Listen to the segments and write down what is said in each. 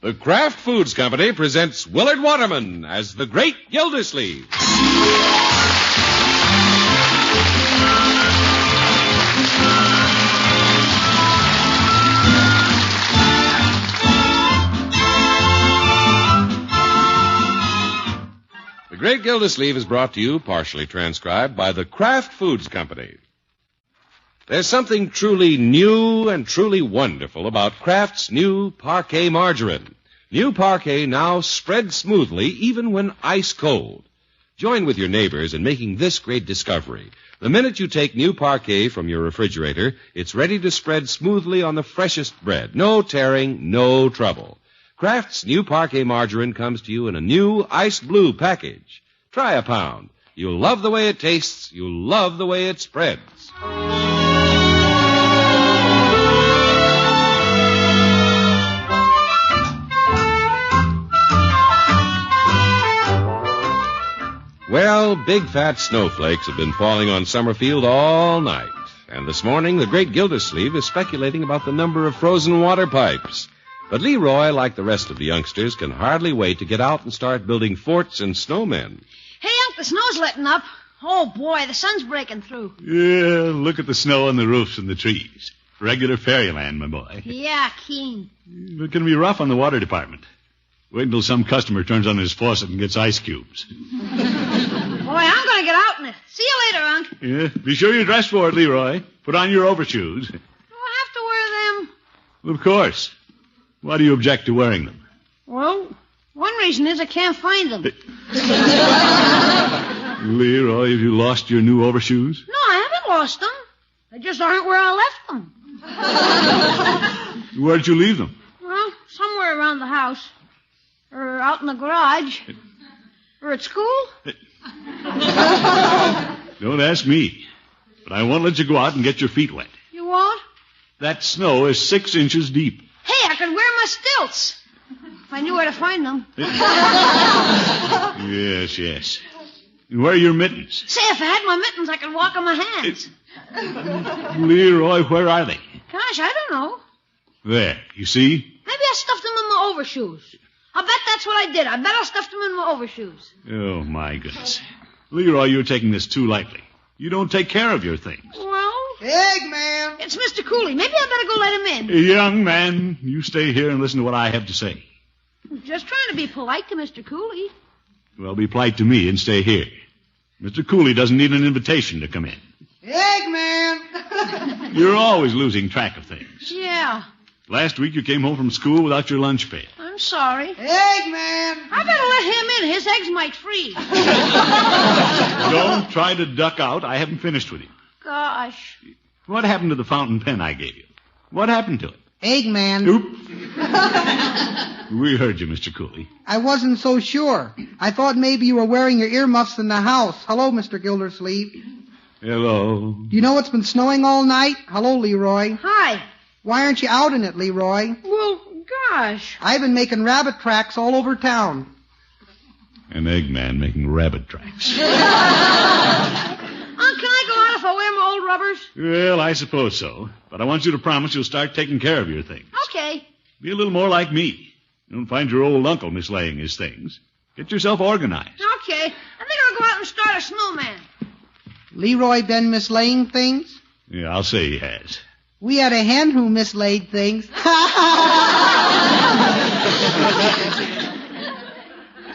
The Kraft Foods Company presents Willard Waterman as the Great Gildersleeve. The Great Gildersleeve is brought to you, partially transcribed, by the Kraft Foods Company. There's something truly new and truly wonderful about Kraft's new Parquet margarine. New Parquet now spreads smoothly even when ice cold. Join with your neighbors in making this great discovery. The minute you take new Parquet from your refrigerator, it's ready to spread smoothly on the freshest bread. No tearing, no trouble. Kraft's new Parquet margarine comes to you in a new ice blue package. Try a pound. You'll love the way it tastes. You'll love the way it spreads. Well, big fat snowflakes have been falling on Summerfield all night. And this morning, the Great Gildersleeve is speculating about the number of frozen water pipes. But Leroy, like the rest of the youngsters, can hardly wait to get out and start building forts and snowmen. Hey, Unc, the snow's letting up. Oh, boy, the sun's breaking through. Yeah, look at the snow on the roofs and the trees. Regular fairyland, my boy. Yeah, keen. It's going to be rough on the water department. Wait until some customer turns on his faucet and gets ice cubes. Boy, I'm going to get out in it. See you later, Unc. Yeah, be sure you're dressed for it, Leroy. Put on your overshoes. Do I have to wear them? Well, of course. Why do you object to wearing them? Well, one reason is I can't find them. Leroy, have you lost your new overshoes? No, I haven't lost them. They just aren't where I left them. Where'd you leave them? Well, somewhere around the house. Or out in the garage. Or at school. Don't ask me. But I won't let you go out and get your feet wet. You won't? That snow is 6 inches deep. Hey, I could wear my stilts. If I knew where to find them. Yes. And where are your mittens? Say, if I had my mittens, I could walk on my hands. Leroy, where are they? Gosh, I don't know. There, you see? Maybe I stuffed them in my overshoes. I'll bet that's what I did. I bet I stuffed them in my overshoes. Oh, my goodness. Leroy, you're taking this too lightly. You don't take care of your things. Well? Eggman! It's Mr. Cooley. Maybe I better go let him in. Young man, you stay here and listen to what I have to say. I'm just trying to be polite to Mr. Cooley. Well, be polite to me and stay here. Mr. Cooley doesn't need an invitation to come in. Eggman! You're always losing track of things. Yeah. Last week you came home from school without your lunch pail. I'm sorry. Eggman! I better let him in. His eggs might freeze. Don't try to duck out. I haven't finished with you. Gosh. What happened to the fountain pen I gave you? What happened to it? Eggman. Oop. We heard you, Mr. Cooley. I wasn't so sure. I thought maybe you were wearing your earmuffs in the house. Hello, Mr. Gildersleeve. Hello. Do you know it's been snowing all night? Hello, Leroy. Hi. Why aren't you out in it, Leroy? Well, gosh. I've been making rabbit tracks all over town. An Eggman making rabbit tracks. Can I go out if I wear my old rubbers? Well, I suppose so. But I want you to promise you'll start taking care of your things. Okay. Be a little more like me. Don't find your old uncle mislaying his things. Get yourself organized. Okay. I think I'll go out and start a snowman. Leroy been mislaying things? Yeah, I'll say he has. We had a hen who mislaid things.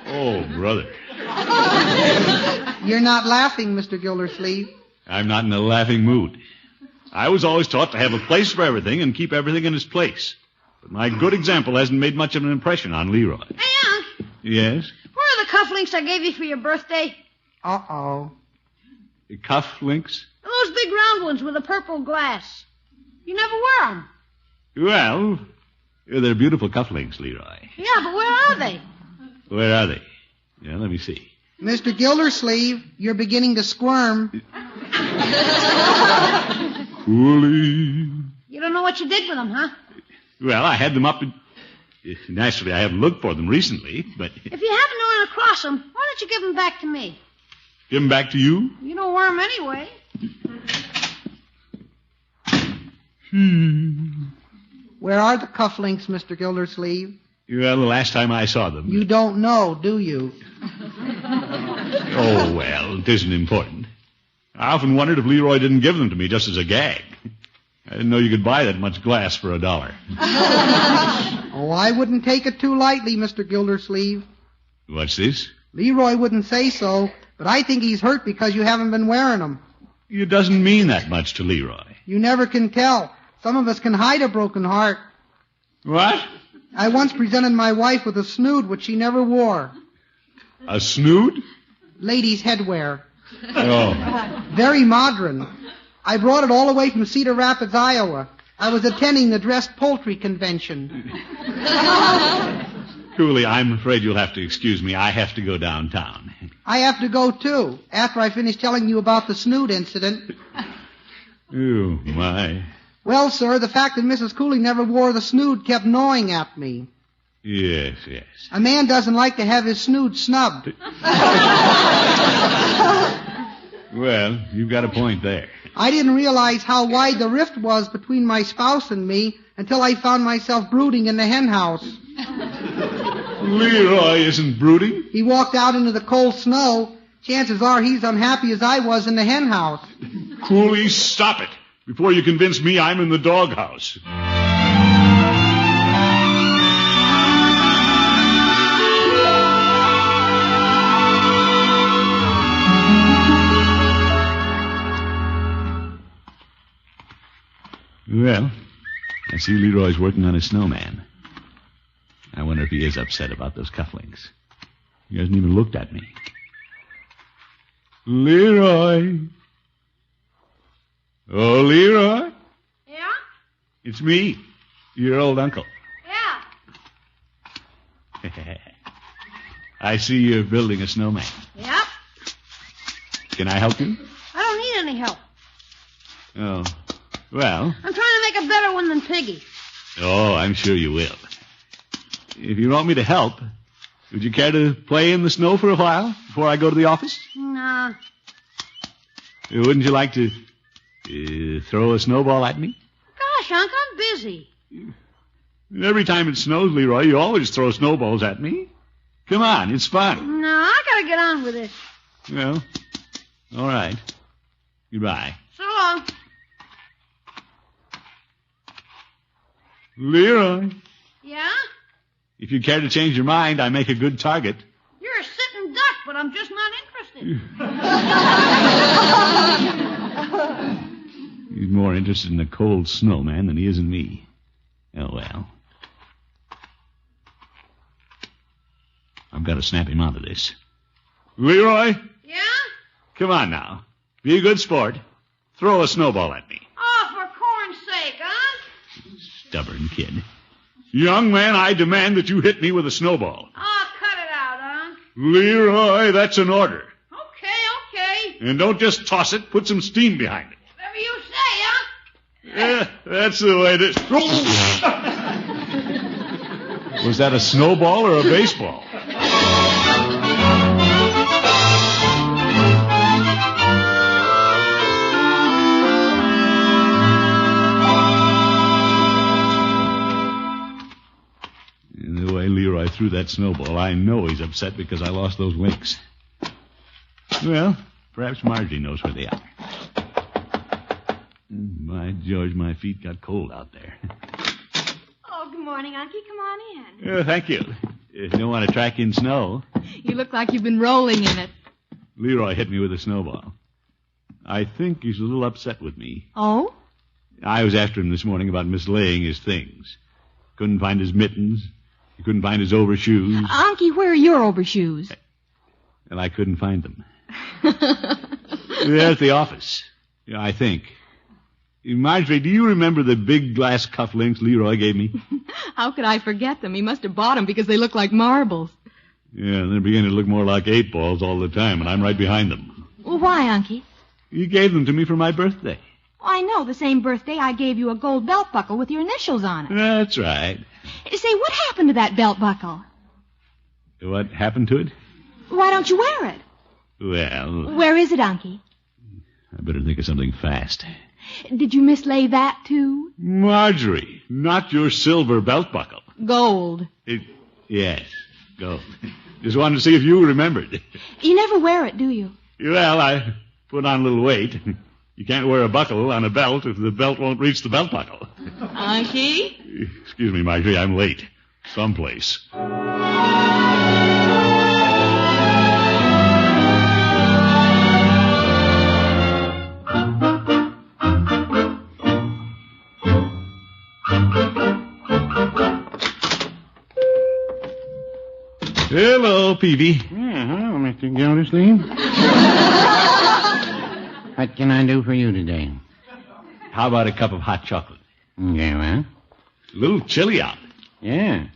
Oh, brother. You're not laughing, Mr. Gildersleeve. I'm not in a laughing mood. I was always taught to have a place for everything and keep everything in its place. But my good example hasn't made much of an impression on Leroy. Hey, Unc. Yes? Where are the cufflinks I gave you for your birthday? Uh-oh. The cufflinks? Those big round ones with a purple glass. You never wear them. Well, they're beautiful cufflinks, Leroy. Yeah, but where are they? Where are they? Yeah, let me see. Mr. Gildersleeve, you're beginning to squirm. Cooley. You don't know what you did with them, huh? Well, I had them up. Naturally, I haven't looked for them recently, but... If you happen to run across them, why don't you give them back to me? Give them back to you? You don't wear them anyway. Where are the cufflinks, Mr. Gildersleeve? Well, the last time I saw them... You don't know, do you? Oh, well, it isn't important. I often wondered if Leroy didn't give them to me just as a gag. I didn't know you could buy that much glass for $1. Oh, I wouldn't take it too lightly, Mr. Gildersleeve. What's this? Leroy wouldn't say so, but I think he's hurt because you haven't been wearing them. It doesn't mean that much to Leroy. You never can tell. Some of us can hide a broken heart. What? I once presented my wife with a snood which she never wore. A snood? Ladies' headwear. Oh. Very modern. I brought it all the way from Cedar Rapids, Iowa. I was attending the dressed poultry convention. Cooley, I'm afraid you'll have to excuse me. I have to go downtown. I have to go, too, after I finish telling you about the snood incident. Oh, my. Well, sir, the fact that Mrs. Cooley never wore the snood kept gnawing at me. Yes, yes. A man doesn't like to have his snood snubbed. Well, you've got a point there. I didn't realize how wide the rift was between my spouse and me until I found myself brooding in the hen house. Leroy isn't brooding. He walked out into the cold snow. Chances are he's unhappy as I was in the hen house. Cooley, stop it before you convince me I'm in the doghouse. Well, I see Leroy's working on a snowman. I wonder if he is upset about those cufflinks. He hasn't even looked at me. Leroy. Oh, Leroy. Yeah? It's me, your old uncle. Yeah. I see you're building a snowman. Yep. Can I help you? I don't need any help. Oh, well. I'm trying to make a better one than Piggy. Oh, I'm sure you will. If you want me to help, would you care to play in the snow for a while before I go to the office? Nah. Wouldn't you like to throw a snowball at me? Gosh, Unc, I'm busy. Every time it snows, Leroy, you always throw snowballs at me. Come on, it's fun. No, I gotta get on with this. Well, all right. Goodbye. So long. Leroy, Yeah? if you care to change your mind, I make a good target. You're a sitting duck, but I'm just not interested. He's more interested in a cold snowman than he is in me. Oh, well. I've got to snap him out of this. Leroy, Yeah? come on now. Be a good sport. Throw a snowball at me. Oh, for corn's sake, huh? Stubborn kid. Young man, I demand that you hit me with a snowball. Oh, cut it out, huh? Leroy, that's an order. Okay. And don't just toss it. Put some steam behind it. Whatever you say, huh? That's the way to... Was that a snowball or a baseball? The way Leroy threw that snowball, I know he's upset because I lost those winks. Well, perhaps Marjorie knows where they are. By George, my feet got cold out there. Oh, good morning, Unky. Come on in. Thank you. You don't want to track in snow. You look like you've been rolling in it. Leroy hit me with a snowball. I think he's a little upset with me. Oh? I was after him this morning about mislaying his things. Couldn't find his mittens. He couldn't find his overshoes. Unky, where are your overshoes? And I couldn't find them. They're at the office. Yeah, I think. Marjorie, do you remember the big glass cufflinks Leroy gave me? How could I forget them? He must have bought them because they look like marbles. Yeah, they're beginning to look more like 8 balls all the time, and I'm right behind them. Well, why, Unky? He gave them to me for my birthday. Oh, I know. The same birthday I gave you a gold belt buckle with your initials on it. That's right. Say, what happened to that belt buckle? What happened to it? Why don't you wear it? Well... Where is it, Unky? I better think of something fast. Did you mislay that, too? Marjorie, not your silver belt buckle. Gold. Yes, gold. Just wanted to see if you remembered. You never wear it, do you? Well, I put on a little weight. You can't wear a buckle on a belt if the belt won't reach the belt buckle. Unky? Excuse me, Marjorie, I'm late. Someplace. Hello, Peavy. Yeah, hello, Mr. Gildersleeve. What can I do for you today? How about a cup of hot chocolate? Yeah, well? A little chilly out. Yeah.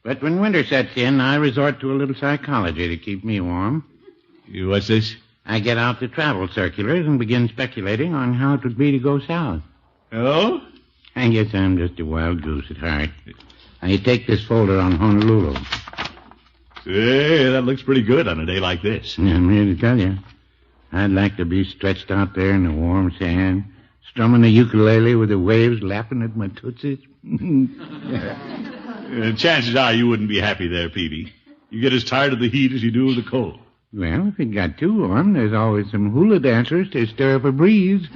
But when winter sets in, I resort to a little psychology to keep me warm. What's this? I get out the travel circulars and begin speculating on how it would be to go south. Oh? I guess I'm just a wild goose at heart. I take this folder on Honolulu. Hey, that looks pretty good on a day like this. I'm here to tell you. I'd like to be stretched out there in the warm sand, strumming a ukulele with the waves lapping at my tootsies. Chances are you wouldn't be happy there, Peavy. You get as tired of the heat as you do of the cold. Well, if it got too warm, there's always some hula dancers to stir up a breeze.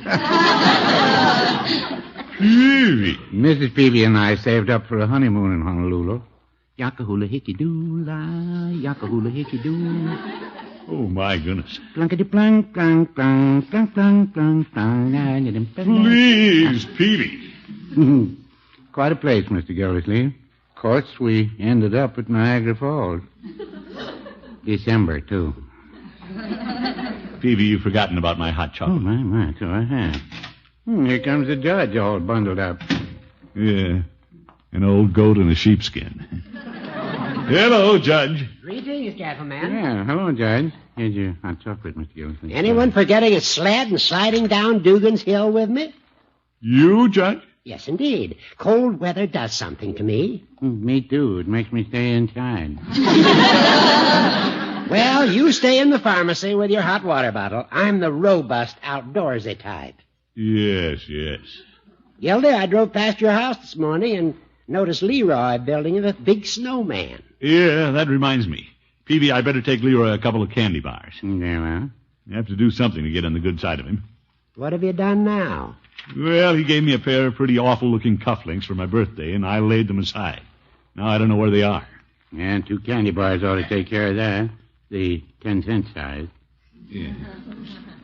Peavy. Mrs. Peavy and I saved up for a honeymoon in Honolulu. Yakahula hickey-doo, la, yakahula hickey-doo. Oh, my goodness. Plunkety-plunk, plunk, plunk, plunk, plunk, plunk, plunk. Please, Peavy. Quite a place, Mr. Gildersleeve. Of course, we ended up at Niagara Falls. December, too. Peavy, you've forgotten about my hot Oh, chocolate. my, so I have. Here comes the judge all bundled up. Yeah, an old goat in a sheepskin. Hello, Judge. Greetings, gentlemen. Yeah, hello, Judge. Here's your hot chocolate, Mr. Gildersleeve. Anyone forgetting a sled and sliding down Dugan's Hill with me? You, Judge? Yes, indeed. Cold weather does something to me. Me too. It makes me stay inside. Well, you stay in the pharmacy with your hot water bottle. I'm the robust, outdoorsy type. Yes. Gildy, I drove past your house this morning and noticed Leroy building a big snowman. Yeah, that reminds me. Peavy, I better take Leroy a couple of candy bars. Yeah, well? You have to do something to get on the good side of him. What have you done now? Well, he gave me a pair of pretty awful-looking cufflinks for my birthday, and I laid them aside. Now I don't know where they are. Yeah, 2 candy bars ought to take care of that. The 10-cent size. Yeah.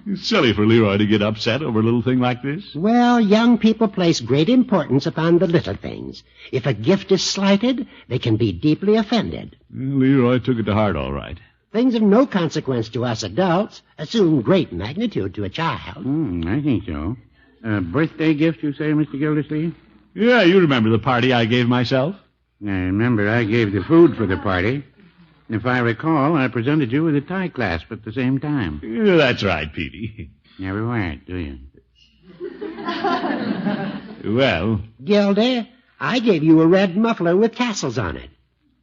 It's silly for Leroy to get upset over a little thing like this. Well, young people place great importance upon the little things. If a gift is slighted, they can be deeply offended. Well, Leroy took it to heart, all right. Things of no consequence to us adults assume great magnitude to a child. I think so. Birthday gift, you say, Mr. Gildersleeve? Yeah, you remember the party I gave myself? I remember I gave the food for the party. If I recall, I presented you with a tie clasp at the same time. Yeah, that's right, Peavy. Never wear it, do you? Well... Gildy, I gave you a red muffler with tassels on it.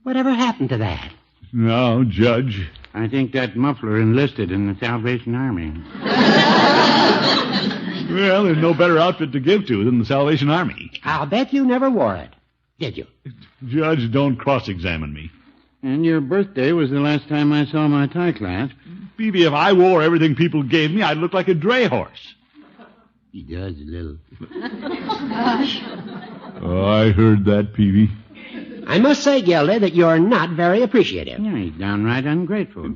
Whatever happened to that? No, Judge. I think that muffler enlisted in the Salvation Army. Well, there's no better outfit to give to than the Salvation Army. I'll bet you never wore it. Did you? Judge, don't cross-examine me. And your birthday was the last time I saw my tie clasp. Peavy, if I wore everything people gave me, I'd look like a dray horse. He does a little. Oh, I heard that, Peavy. I must say, Gildy, that you're not very appreciative. Yeah, he's downright ungrateful.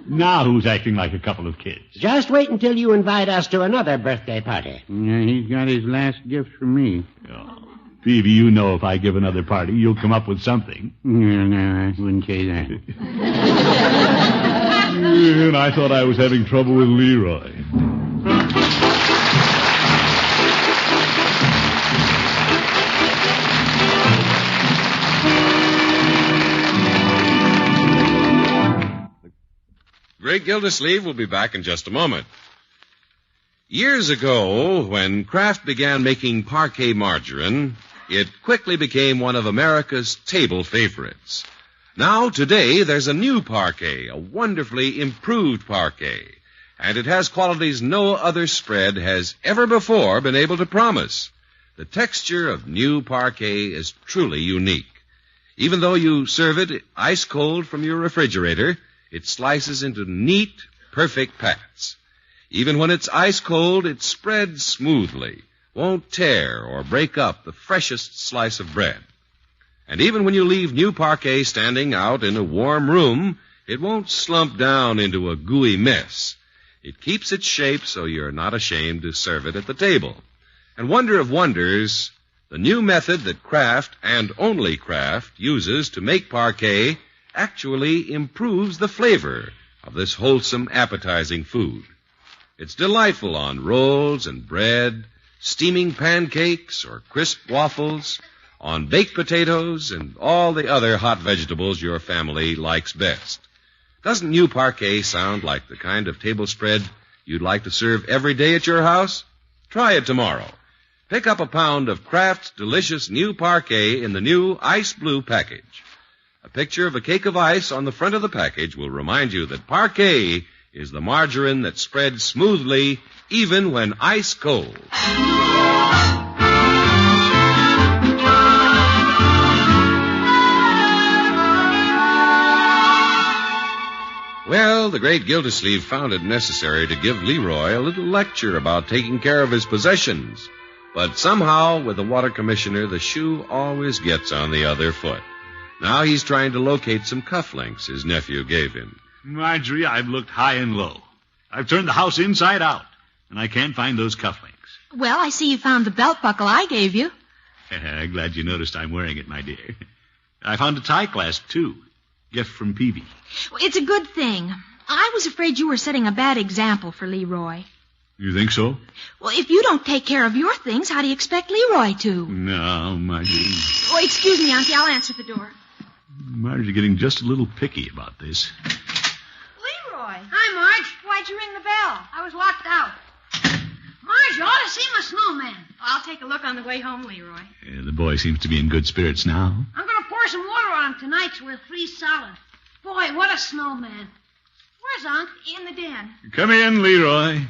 Now who's acting like a couple of kids? Just wait until you invite us to another birthday party. Yeah, he's got his last gift from me. Oh. Peavy, you know if I give another party, you'll come up with something. No, I wouldn't say that. And I thought I was having trouble with Leroy. Great Gildersleeve will be back in just a moment. Years ago, when Kraft began making parquet margarine, it quickly became one of America's table favorites. Now, today, there's a new parquet, a wonderfully improved parquet, and it has qualities no other spread has ever before been able to promise. The texture of new parquet is truly unique. Even though you serve it ice cold from your refrigerator, it slices into neat, perfect pats. Even when it's ice cold, it spreads smoothly, won't tear or break up the freshest slice of bread. And even when you leave new parquet standing out in a warm room, it won't slump down into a gooey mess. It keeps its shape so you're not ashamed to serve it at the table. And wonder of wonders, the new method that Kraft, and only Kraft, uses to make parquet actually improves the flavor of this wholesome, appetizing food. It's delightful on rolls and bread, steaming pancakes or crisp waffles, on baked potatoes, and all the other hot vegetables your family likes best. Doesn't new parquet sound like the kind of table spread you'd like to serve every day at your house? Try it tomorrow. Pick up a pound of Kraft's delicious new parquet in the new ice blue package. A picture of a cake of ice on the front of the package will remind you that parquet is the margarine that spreads smoothly even when ice cold. Well, the great Gildersleeve found it necessary to give Leroy a little lecture about taking care of his possessions. But somehow, with the water commissioner, the shoe always gets on the other foot. Now he's trying to locate some cufflinks his nephew gave him. Marjorie, I've looked high and low. I've turned the house inside out, and I can't find those cufflinks. Well, I see you found the belt buckle I gave you. Glad you noticed I'm wearing it, my dear. I found a tie clasp, too. Gift from Peavy. Well, it's a good thing. I was afraid you were setting a bad example for Leroy. You think so? Well, if you don't take care of your things, how do you expect Leroy to? No, Marjorie. Oh, excuse me, Auntie. I'll answer the door. Marjorie's getting just a little picky about this. Leroy. Hi, Marge. Why'd you ring the bell? I was locked out. Marge, you ought to see my snowman. I'll take a look on the way home, Leroy. The boy seems to be in good spirits now. I'm going to pour some water on him tonight so he'll freeze solid. Boy, what a snowman. Where's Unc? In the den. Come in, Leroy.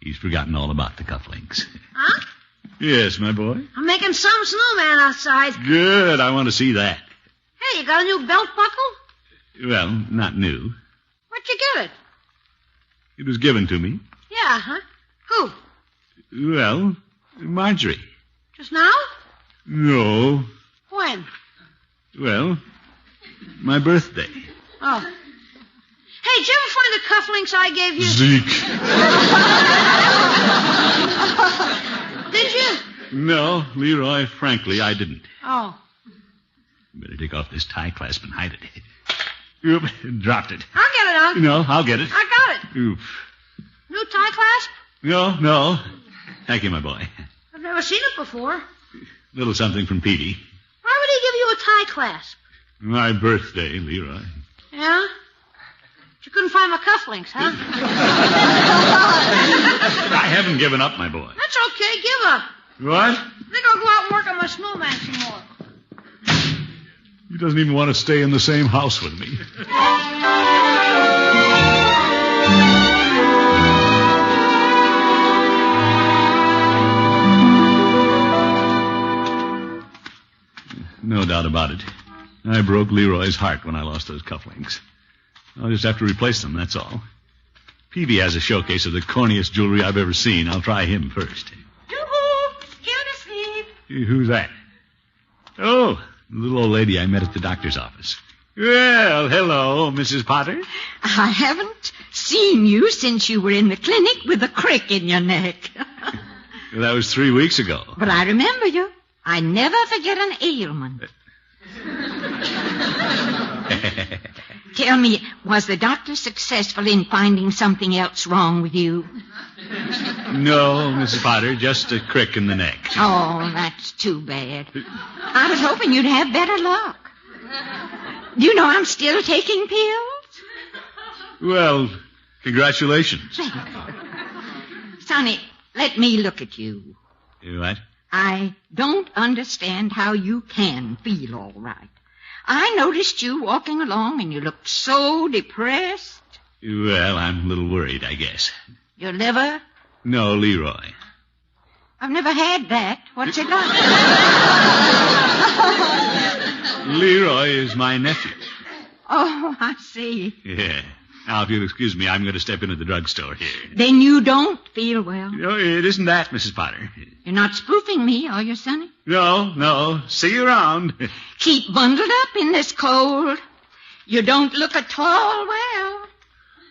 He's forgotten all about the cufflinks. Huh? Yes, my boy. I'm making some snowman outside. Good. I want to see that. Hey, you got a new belt buckle? Well, not new. Where'd you get it? It was given to me. Yeah, huh? Who? Well, Marjorie. Just now? No. When? Well, my birthday. Oh. Hey, did you ever find the cufflinks I gave you? Zeke. Did you? No, Leroy, frankly, I didn't. Oh. Better take off this tie clasp and hide it. Oop, dropped it. I'll get it, Unc. No, I'll get it. I got it. Oop. New tie clasp? No. Thank you, my boy. I've never seen it before. Little something from Petey. Why would he give you a tie clasp? My birthday, Leroy. Yeah? But you couldn't find my cufflinks, huh? I haven't given up, my boy. That's okay. Give up. What? I think I'll go out and work on my snowman some more. He doesn't even want to stay in the same house with me. No doubt about it. I broke Leroy's heart when I lost those cufflinks. I'll just have to replace them, that's all. Peavy has a showcase of the corniest jewelry I've ever seen. I'll try him first. Yoo-hoo! Gildersleeve! Who's that? Oh, the little old lady I met at the doctor's office. Well, hello, Mrs. Potter. I haven't seen you since you were in the clinic with a crick in your neck. Well, that was 3 weeks ago. But I remember you. I never forget an ailment. Tell me, was the doctor successful in finding something else wrong with you? No, Mrs. Potter, just a crick in the neck. Oh, that's too bad. I was hoping you'd have better luck. Do you know I'm still taking pills? Well, congratulations. Sonny, let me look at you. What? I don't understand how you can feel all right. I noticed you walking along and you looked so depressed. Well, I'm a little worried, I guess. Your liver? No, Leroy. I've never had that. What's it like? Leroy is my nephew. Oh, I see. Yeah. Now, if you'll excuse me, I'm going to step into the drugstore here. Then you don't feel well. No, it isn't that, Mrs. Potter. You're not spoofing me, are you, Sonny? No. See you around. Keep bundled up in this cold. You don't look at all well.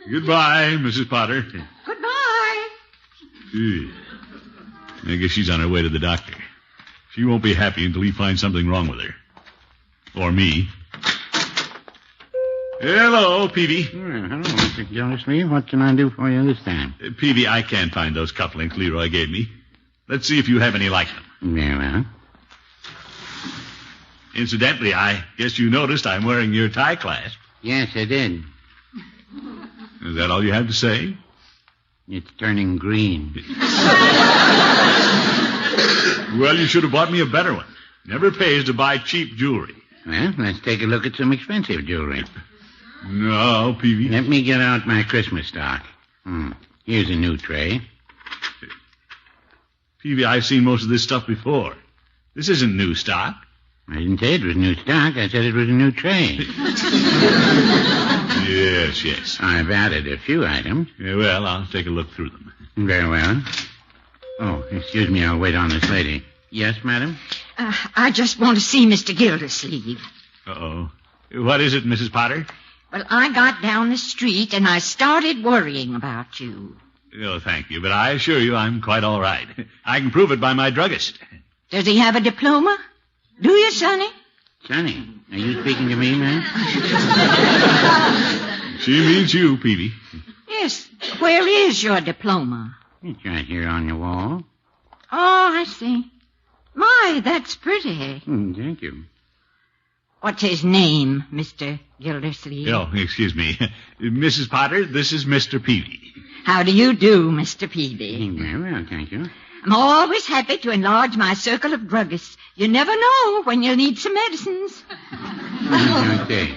Goodbye, Mrs. Potter. Goodbye. I guess she's on her way to the doctor. She won't be happy until he finds something wrong with her. Or me. Hello, Peavy. Hello, Mr. Gildersleeve. What can I do for you this time? Peavy, I can't find those cufflinks Leroy gave me. Let's see if you have any like them. Very well. Incidentally, I guess you noticed I'm wearing your tie clasp. Yes, I did. Is that all you have to say? It's turning green. Well, you should have bought me a better one. Never pays to buy cheap jewelry. Well, let's take a look at some expensive jewelry. No, Peavy. Let me get out my Christmas stock. Here's a new tray. Peavy, I've seen most of this stuff before. This isn't new stock. I didn't say it was new stock. I said it was a new tray. Yes. I've added a few items. Yeah, well, I'll take a look through them. Very well. Oh, excuse me. I'll wait on this lady. Yes, madam? I just want to see Mr. Gildersleeve. Uh-oh. What is it, Mrs. Potter? Well, I got down the street and I started worrying about you. Oh, thank you, but I assure you I'm quite all right. I can prove it by my druggist. Does he have a diploma? Do you, Sonny? Sonny, are you speaking to me, ma'am? She means you, Peavy. Yes. Where is your diploma? It's right here on your wall. Oh, I see. My, that's pretty. Thank you. What's his name, Mr. Gildersleeve? Oh, excuse me. Mrs. Potter, this is Mr. Peavy. How do you do, Mr. Peavy? Very well, thank you. I'm always happy to enlarge my circle of druggists. You never know when you'll need some medicines. Okay.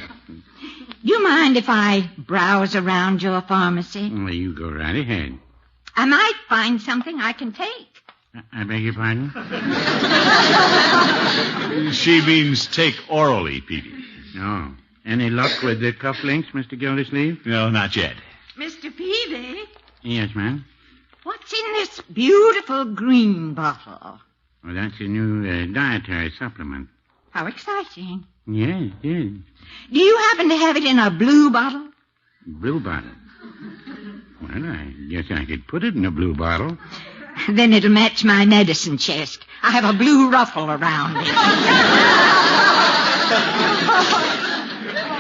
Do you mind if I browse around your pharmacy? Well, you go right ahead. I might find something I can take. I beg your pardon? She means take orally, Peavy. No. Any luck with the cufflinks, Mr. Gildersleeve? No, not yet. Mr. Peavy, Yes, ma'am. what's in this beautiful green bottle? Well, that's a new dietary supplement. How exciting. Yes, yes. Do you happen to have it in a blue bottle? Blue bottle. Well, I guess I could put it in a blue bottle. Then it'll match my medicine chest. I have a blue ruffle around it.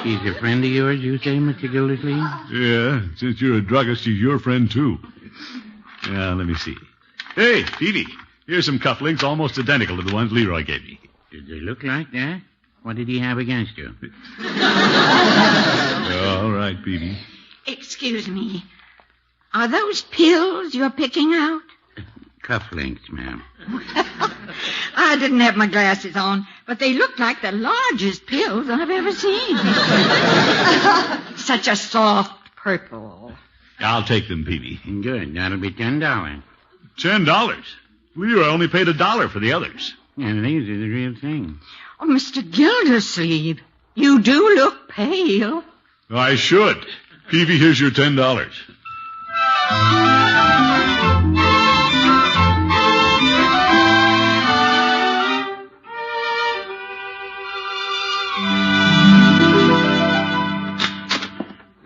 She's a friend of yours, you say, Mr. Gildersleeve? Yeah, since you're a druggist, she's your friend, too. Let me see. Hey, Peavy, here's some cufflinks almost identical to the ones Leroy gave me. Did they look like that? What did he have against you? All right, Peavy. Excuse me. Are those pills you're picking out? Cufflinks, ma'am. I didn't have my glasses on, but they look like the largest pills I've ever seen. Such a soft purple. I'll take them, Peavy. Good. That'll be $10. $10? Leroy only paid $1 for the others. And these are the real thing. Oh, Mr. Gildersleeve, you do look pale. I should. Peavy, here's your $10.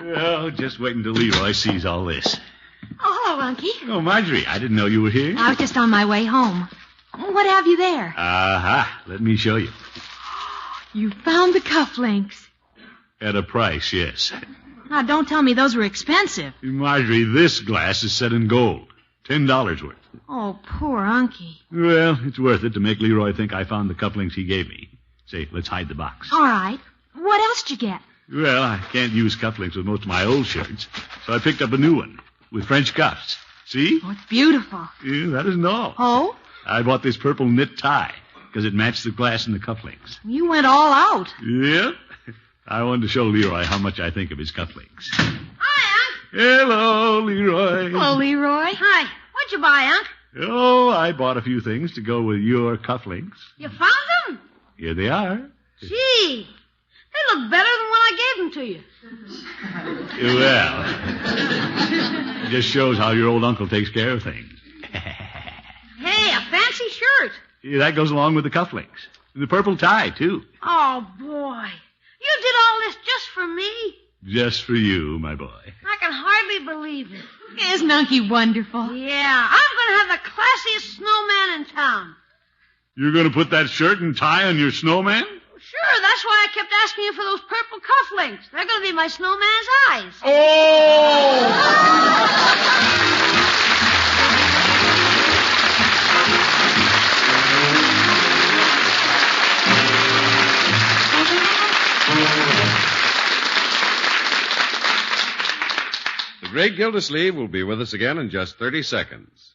Well, just wait until Leroy sees all this. Oh, hello, Unky. Oh, Marjorie, I didn't know you were here. I was just on my way home. What have you there? Aha, let me show you. You found the cufflinks. At a price, yes. Now, don't tell me those were expensive. Marjorie, this glass is set in gold. $10 worth. Oh, poor Unky. Well, it's worth it to make Leroy think I found the cufflinks he gave me. Say, let's hide the box. All right. What else did you get? Well, I can't use cufflinks with most of my old shirts, so I picked up a new one with French cuffs. See? Oh, it's beautiful. Yeah, that isn't all. Oh? I bought this purple knit tie because it matched the glass and the cufflinks. You went all out. Yep. I wanted to show Leroy how much I think of his cufflinks. Hi, Unc. Hello, Leroy. Hello, Leroy. Hi. What'd you buy, Unc? Oh, I bought a few things to go with your cufflinks. You found them? Here they are. Gee, they look better than when I gave them to you. Well, it just shows how your old uncle takes care of things. Hey, a fancy shirt. Yeah, that goes along with the cufflinks. The purple tie, too. Oh, boy. You did all this just for me? Just for you, my boy. I can hardly believe it. Isn't Unky wonderful? Yeah, I'm going to have the classiest snowman in town. You're going to put that shirt and tie on your snowman? Sure, that's why I kept asking you for those purple cufflinks. They're going to be my snowman's eyes. Oh! The great Gildersleeve will be with us again in just 30 seconds.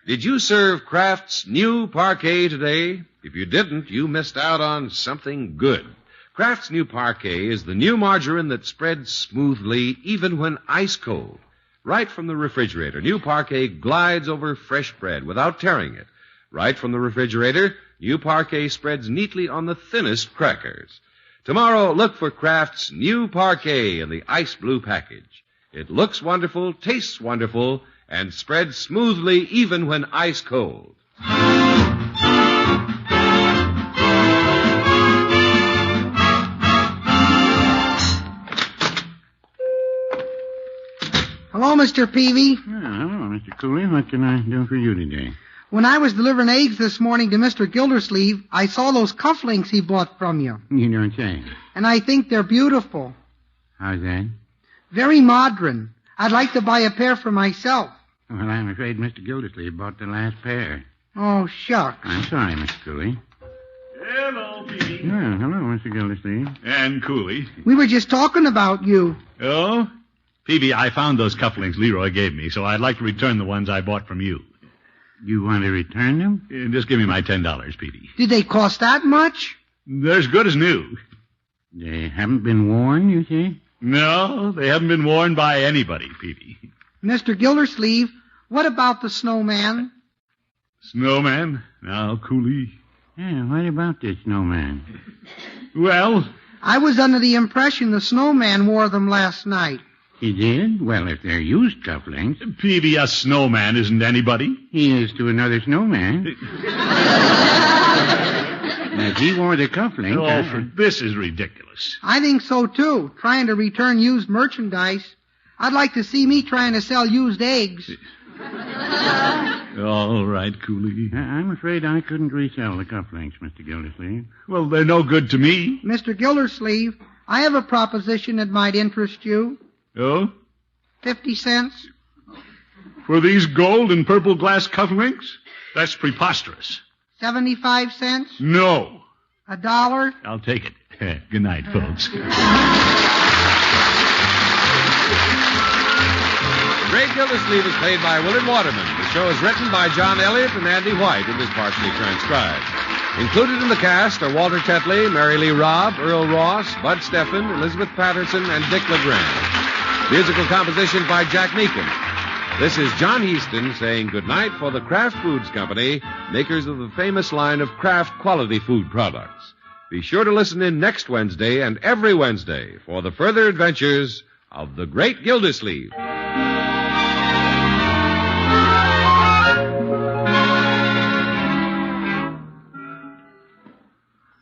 Did you serve Kraft's new parquet today? If you didn't, you missed out on something good. Kraft's new parquet is the new margarine that spreads smoothly even when ice cold. Right from the refrigerator, new parquet glides over fresh bread without tearing it. Right from the refrigerator, new parquet spreads neatly on the thinnest crackers. Tomorrow, look for Kraft's new parquet in the ice blue package. It looks wonderful, tastes wonderful, and spreads smoothly even when ice cold. Hello, Mr. Peavy. Hello, Mr. Cooley. What can I do for you today? When I was delivering eggs this morning to Mr. Gildersleeve, I saw those cufflinks he bought from you. You don't say. And I think they're beautiful. How's that? Very modern. I'd like to buy a pair for myself. Well, I'm afraid Mr. Gildersleeve bought the last pair. Oh, shucks. I'm sorry, Mr. Cooley. Hello, Petey. Well, hello, Mr. Gildersleeve. And Cooley. We were just talking about you. Oh? Peavy, I found those cufflinks Leroy gave me, so I'd like to return the ones I bought from you. You want to return them? Just give me my $10, Peavy. Did they cost that much? They're as good as new. They haven't been worn, you say? No, they haven't been worn by anybody, Peavy. Mr. Gildersleeve, what about the snowman? Snowman? Now, Cooley. Yeah, what about this snowman? Well, I was under the impression the snowman wore them last night. He did? Well, if they're used cufflinks. Peavy, a snowman isn't anybody. He is to another snowman. Now, if he wore the cufflinks... Oh, this is ridiculous. I think so, too. Trying to return used merchandise. I'd like to see me trying to sell used eggs. All right, Cooley. I'm afraid I couldn't resell the cufflinks, Mr. Gildersleeve. Well, they're no good to me. Mr. Gildersleeve, I have a proposition that might interest you. Oh? 50 cents. For these gold and purple glass cufflinks? That's preposterous. 75 cents. No. $1. I'll take it. Good night, folks. Great Gildersleeve is played by Willard Waterman. The show is written by John Elliott and Andy White and is partially transcribed. Included in the cast are Walter Tetley, Mary Lee Robb, Earl Ross, Bud Steffen, Elizabeth Patterson, and Dick LeGrand. Musical composition by Jack Meakin. This is John Heaston saying goodnight for the Kraft Foods Company, makers of the famous line of Kraft quality food products. Be sure to listen in next Wednesday and every Wednesday for the further adventures of the Great Gildersleeve.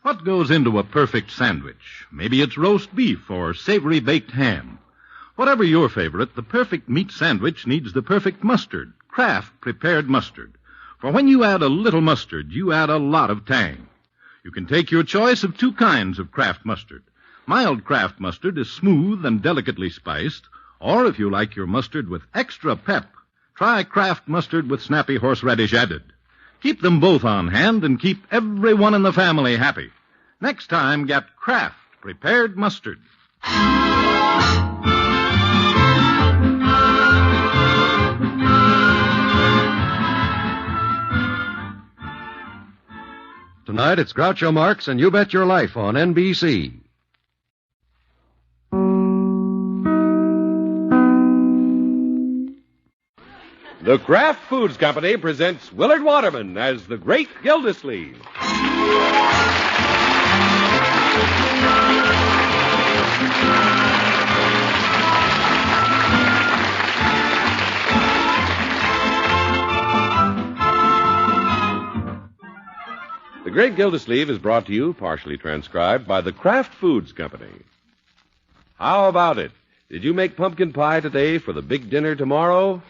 What goes into a perfect sandwich? Maybe it's roast beef or savory baked ham. Whatever your favorite, the perfect meat sandwich needs the perfect mustard, Kraft prepared mustard. For when you add a little mustard, you add a lot of tang. You can take your choice of two kinds of Kraft mustard. Mild Kraft mustard is smooth and delicately spiced, or if you like your mustard with extra pep, try Kraft mustard with snappy horseradish added. Keep them both on hand and keep everyone in the family happy. Next time, get Kraft prepared mustard. Tonight, it's Groucho Marx and You Bet Your Life on NBC. The Kraft Foods Company presents Willard Waterman as the Great Gildersleeve. Great Gildersleeve is brought to you, partially transcribed, by the Kraft Foods Company. How about it? Did you make pumpkin pie today for the big dinner tomorrow?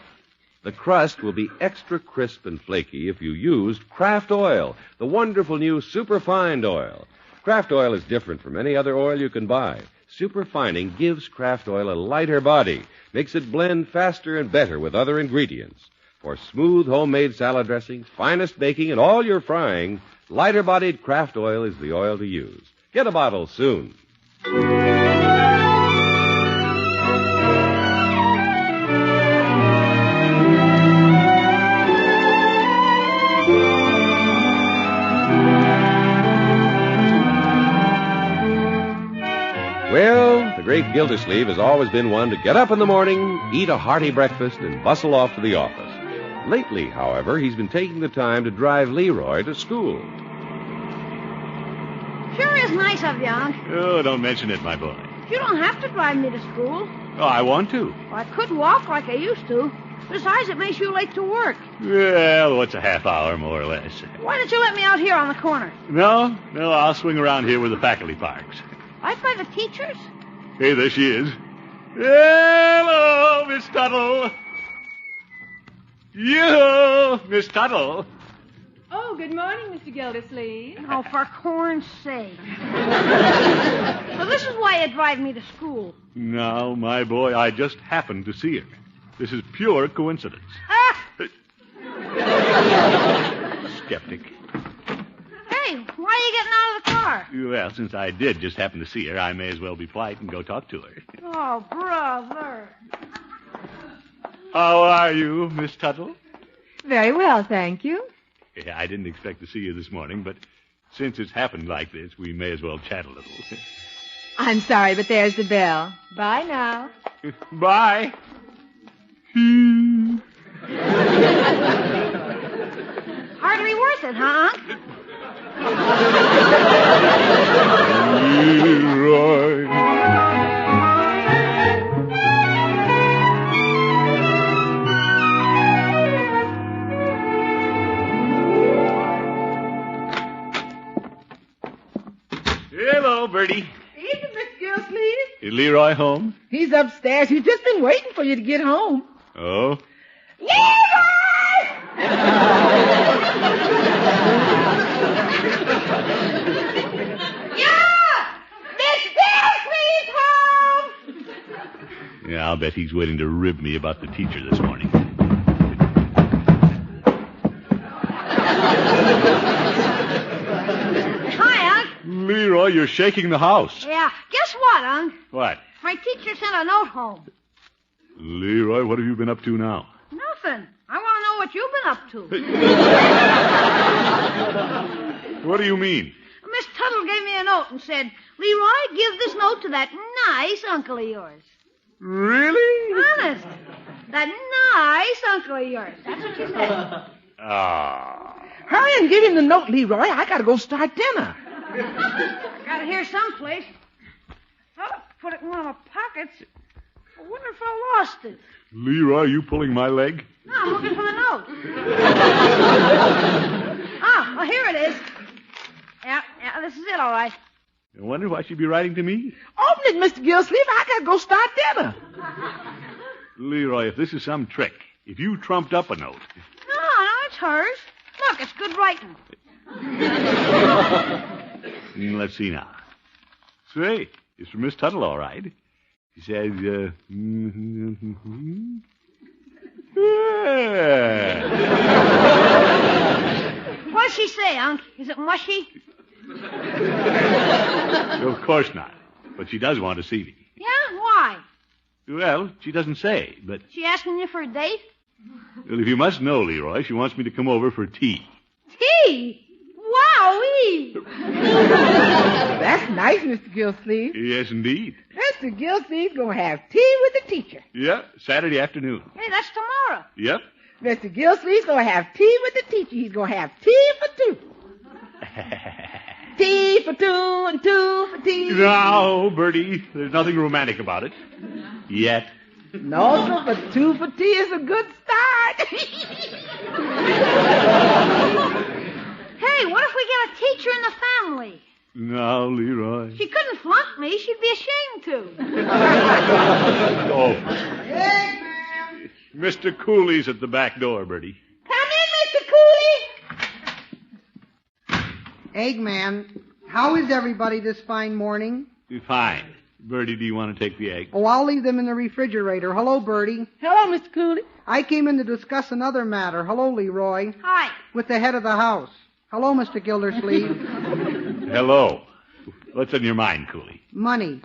The crust will be extra crisp and flaky if you used Kraft oil, the wonderful new superfined oil. Kraft oil is different from any other oil you can buy. Superfining gives Kraft oil a lighter body, makes it blend faster and better with other ingredients. For smooth homemade salad dressings, finest baking, and all your frying, lighter-bodied Kraft oil is the oil to use. Get a bottle soon. Well, the great Gildersleeve has always been one to get up in the morning, eat a hearty breakfast, and bustle off to the office. Lately, however, he's been taking the time to drive Leroy to school. Sure is nice of you, Unc. Oh, don't mention it, my boy. You don't have to drive me to school. Oh, I want to. Well, I could walk like I used to. Besides, it makes you late to work. Well, what's a half hour, more or less? Why don't you let me out here on the corner? No, I'll swing around here where the faculty parks. Right by the teachers? Hey, there she is. Hello, Miss Tuttle. You, Miss Tuttle. Oh, good morning, Mr. Gildersleeve. Oh, for corn's sake. So this is why you drive me to school. No, my boy, I just happened to see her. This is pure coincidence. Ah! Skeptic. Hey, why are you getting out of the car? Well, since I did just happen to see her, I may as well be polite and go talk to her. Oh, brother. How are you, Miss Tuttle? Very well, thank you. Yeah, I didn't expect to see you this morning, but since it's happened like this, we may as well chat a little. I'm sorry, but there's the bell. Bye now. Bye. Hardly worth it, huh, Unc? Leroy. Hello, Bertie. Evening, Miss Gildersleeve. Is Leroy home? He's upstairs. He's just been waiting for you to get home. Oh? Leroy! Yeah! Miss Gildersleeve's home! Yeah, I'll bet he's waiting to rib me about the teacher this morning. Hi, Unc. Leroy, you're shaking the house. Yeah, guess what, Unc? What? My teacher sent a note home. Leroy, what have you been up to now? Nothing. I want to know what you've been up to. What do you mean? Miss Tuttle gave me a note and said, Leroy, give this note to that nice uncle of yours. Really? Honest. That nice uncle of yours. That's what she said. Ah. Hurry and give him the note, Leroy. I gotta go start dinner. I got it here someplace. Thought I put it in one of my pockets. I wonder if I lost it. Leroy, you pulling my leg? No, I'm looking for the note. Well, here it is. Yeah, this is it, all right. I wonder why she'd be writing to me. Open it, Mr. Gildersleeve. I gotta go start dinner. Leroy, if this is some trick, if you trumped up a note. No, it's hers. Look, it's good writing. Let's see now. Say, it's from Miss Tuttle, all right. She says, yeah. What'd she say, Unc? Is it mushy? Of course not. But she does want to see me. Yeah? Why? Well, she doesn't say, but... She asking you for a date? Well, if you must know, Leroy, she wants me to come over for tea. Tea? Wowee! That's nice, Mr. Gildersleeve. Yes, indeed. Mr. Gildersleeve's gonna have tea with the teacher. Yeah, Saturday afternoon. Hey, that's tomorrow. Yep. Mr. Gildersleeve's gonna have tea with the teacher. He's gonna have tea for two. Tea for two and two for tea. No, Bertie, there's nothing romantic about it. Yet. No, sir, but two for tea is a good start. Hey, Say, what if we get a teacher in the family? No, Leroy. She couldn't flunk me. She'd be ashamed to. Oh. Mr. Cooley's at the back door, Bertie. Come in, Mr. Cooley. Eggman, how is everybody this fine morning? Fine. Bertie, do you want to take the egg? Oh, I'll leave them in the refrigerator. Hello, Bertie. Hello, Mr. Cooley. I came in to discuss another matter. Hello, Leroy. Hi. With the head of the house. Hello, Mr. Gildersleeve. Hello. What's on your mind, Cooley? Money.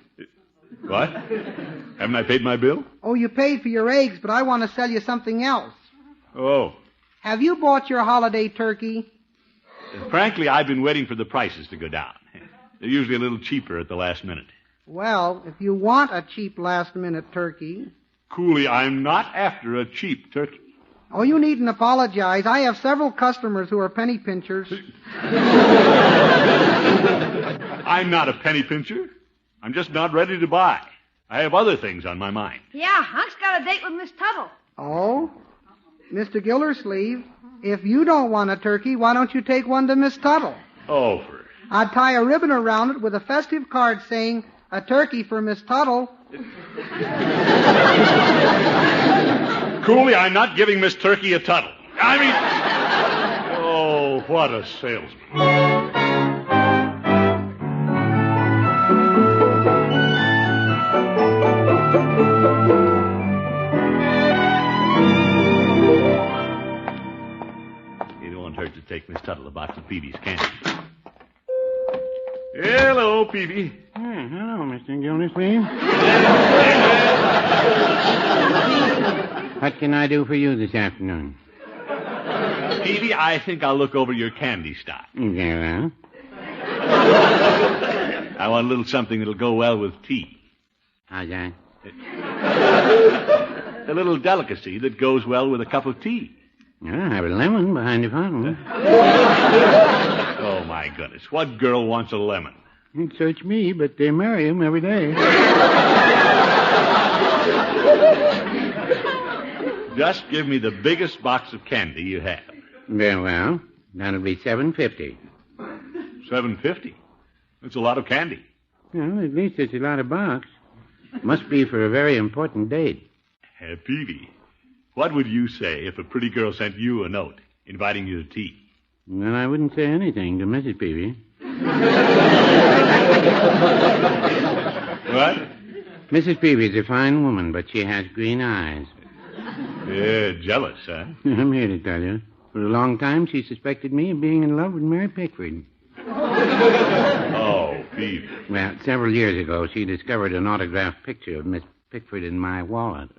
What? Haven't I paid my bill? Oh, you paid for your eggs, but I want to sell you something else. Oh. Have you bought your holiday turkey? Frankly, I've been waiting for the prices to go down. They're usually a little cheaper at the last minute. Well, if you want a cheap last-minute turkey... Cooley, I'm not after a cheap turkey. Oh, you needn't apologize. I have several customers who are penny pinchers. I'm not a penny pincher. I'm just not ready to buy. I have other things on my mind. Yeah, Hunk's got a date with Miss Tuttle. Oh? Mr. Gildersleeve, if you don't want a turkey, why don't you take one to Miss Tuttle? Oh, I'd tie a ribbon around it with a festive card saying, "A turkey for Miss Tuttle." Cooley, I'm not giving Miss Turkey a Tuttle. I mean... Oh, what a salesman. It won't hurt to take Miss Tuttle a box of Peavy's candy. Hello, Peavy. Hello, Mr. Gildersleeve. What can I do for you this afternoon? Peavy, I think I'll look over your candy stock. Very well. I want a little something that'll go well with tea. How's that? A little delicacy that goes well with a cup of tea. Well, I have a lemon behind the fountain. Oh, my goodness. What girl wants a lemon? It suits me, but they marry him every day. Just give me the biggest box of candy you have. Very well. That'll be $7.50. $7.50? That's a lot of candy. Well, at least it's a lot of box. Must be for a very important date. Peavy, what would you say if a pretty girl sent you a note inviting you to tea? Well, I wouldn't say anything to Mrs. Peavy. What? Mrs. Peavy's a fine woman, but she has green eyes. Yeah, jealous, huh? I'm here to tell you. For a long time, she suspected me of being in love with Mary Pickford. Oh, Peavy. Well, several years ago, she discovered an autographed picture of Miss Pickford in my wallet.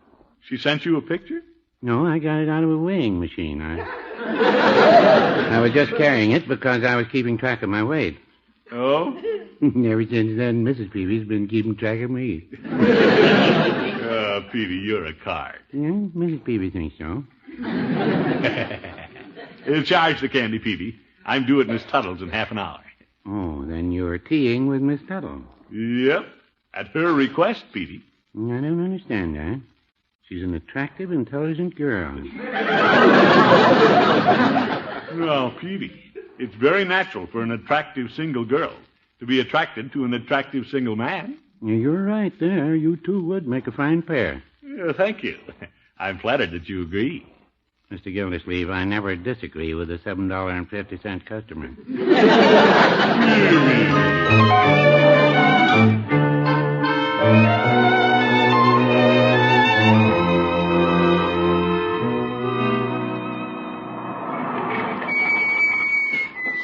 She sent you a picture? No, I got it out of a weighing machine. I was just carrying it because I was keeping track of my weight. Oh? Ever since then, Mrs. Peavy's been keeping track of me. Peavy, you're a card. Yeah, Mrs. Peavy thinks so. Charge the candy, Peavy. I'm due at Miss Tuttle's in half an hour. Oh, then you're teaing with Miss Tuttle. Yep. At her request, Peavy. I don't understand that. She's an attractive, intelligent girl. Well, Peavy, it's very natural for an attractive single girl to be attracted to an attractive single man. You're right there. You two would make a fine pair. Thank you. I'm flattered that you agree. Mr. Gildersleeve, I never disagree with a $7.50 customer.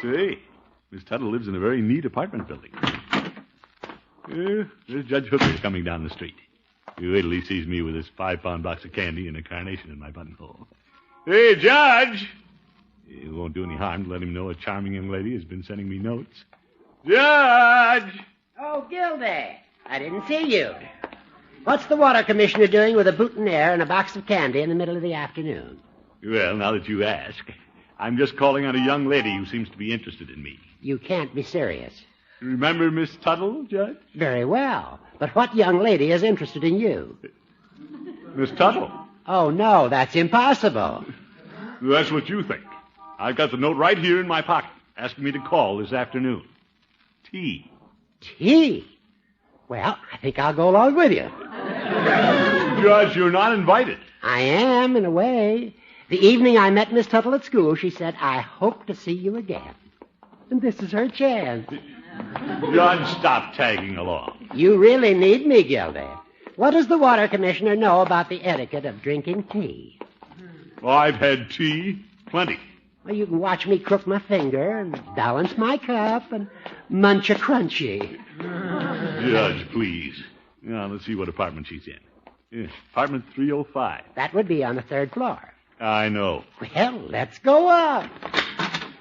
Say, Miss Tuttle lives in a very neat apartment building. There's Judge Hooker coming down the street. You wait till he sees me with this 5-pound box of candy and a carnation in my buttonhole. Hey, Judge! It won't do any harm to let him know a charming young lady has been sending me notes. Judge! Oh, Gildy, I didn't see you. What's the water commissioner doing with a boutonniere and a box of candy in the middle of the afternoon? Well, now that you ask, I'm just calling on a young lady who seems to be interested in me. You can't be serious. Remember Miss Tuttle, Judge? Very well. But what young lady is interested in you? Miss Tuttle. Oh, no, that's impossible. That's what you think. I've got the note right here in my pocket. asking me to call this afternoon. Tea. Tea? Well, I think I'll go along with you. Judge, you're not invited. I am, in a way. The evening I met Miss Tuttle at school, she said, I hope to see you again. And this is her chance. Judge, stop tagging along. You really need me, Gildy. What does the water commissioner know about the etiquette of drinking tea? I've had tea. Plenty. Well, you can watch me crook my finger and balance my cup and munch a crunchy. Judge, please. Now, let's see what apartment she's in. Yeah, apartment 305. That would be on the 3rd floor. I know. Well, let's go up.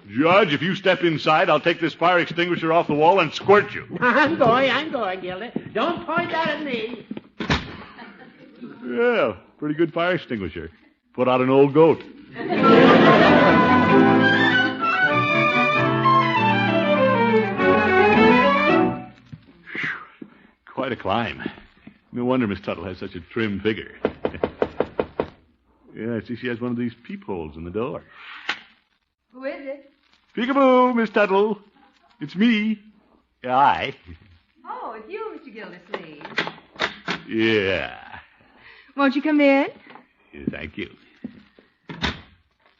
Judge, if you step inside, I'll take this fire extinguisher off the wall and squirt you. I'm going, Gildy. Don't point that at me. Yeah, pretty good fire extinguisher. Put out an old goat. Quite a climb. No wonder Miss Tuttle has such a trim figure. Yeah, I see she has one of these peepholes in the door. Who is it? Peekaboo, Miss Tuttle. It's me. I. Oh, it's you, Mr. Gildersleeve. Yeah. Won't you come in? Yeah, thank you.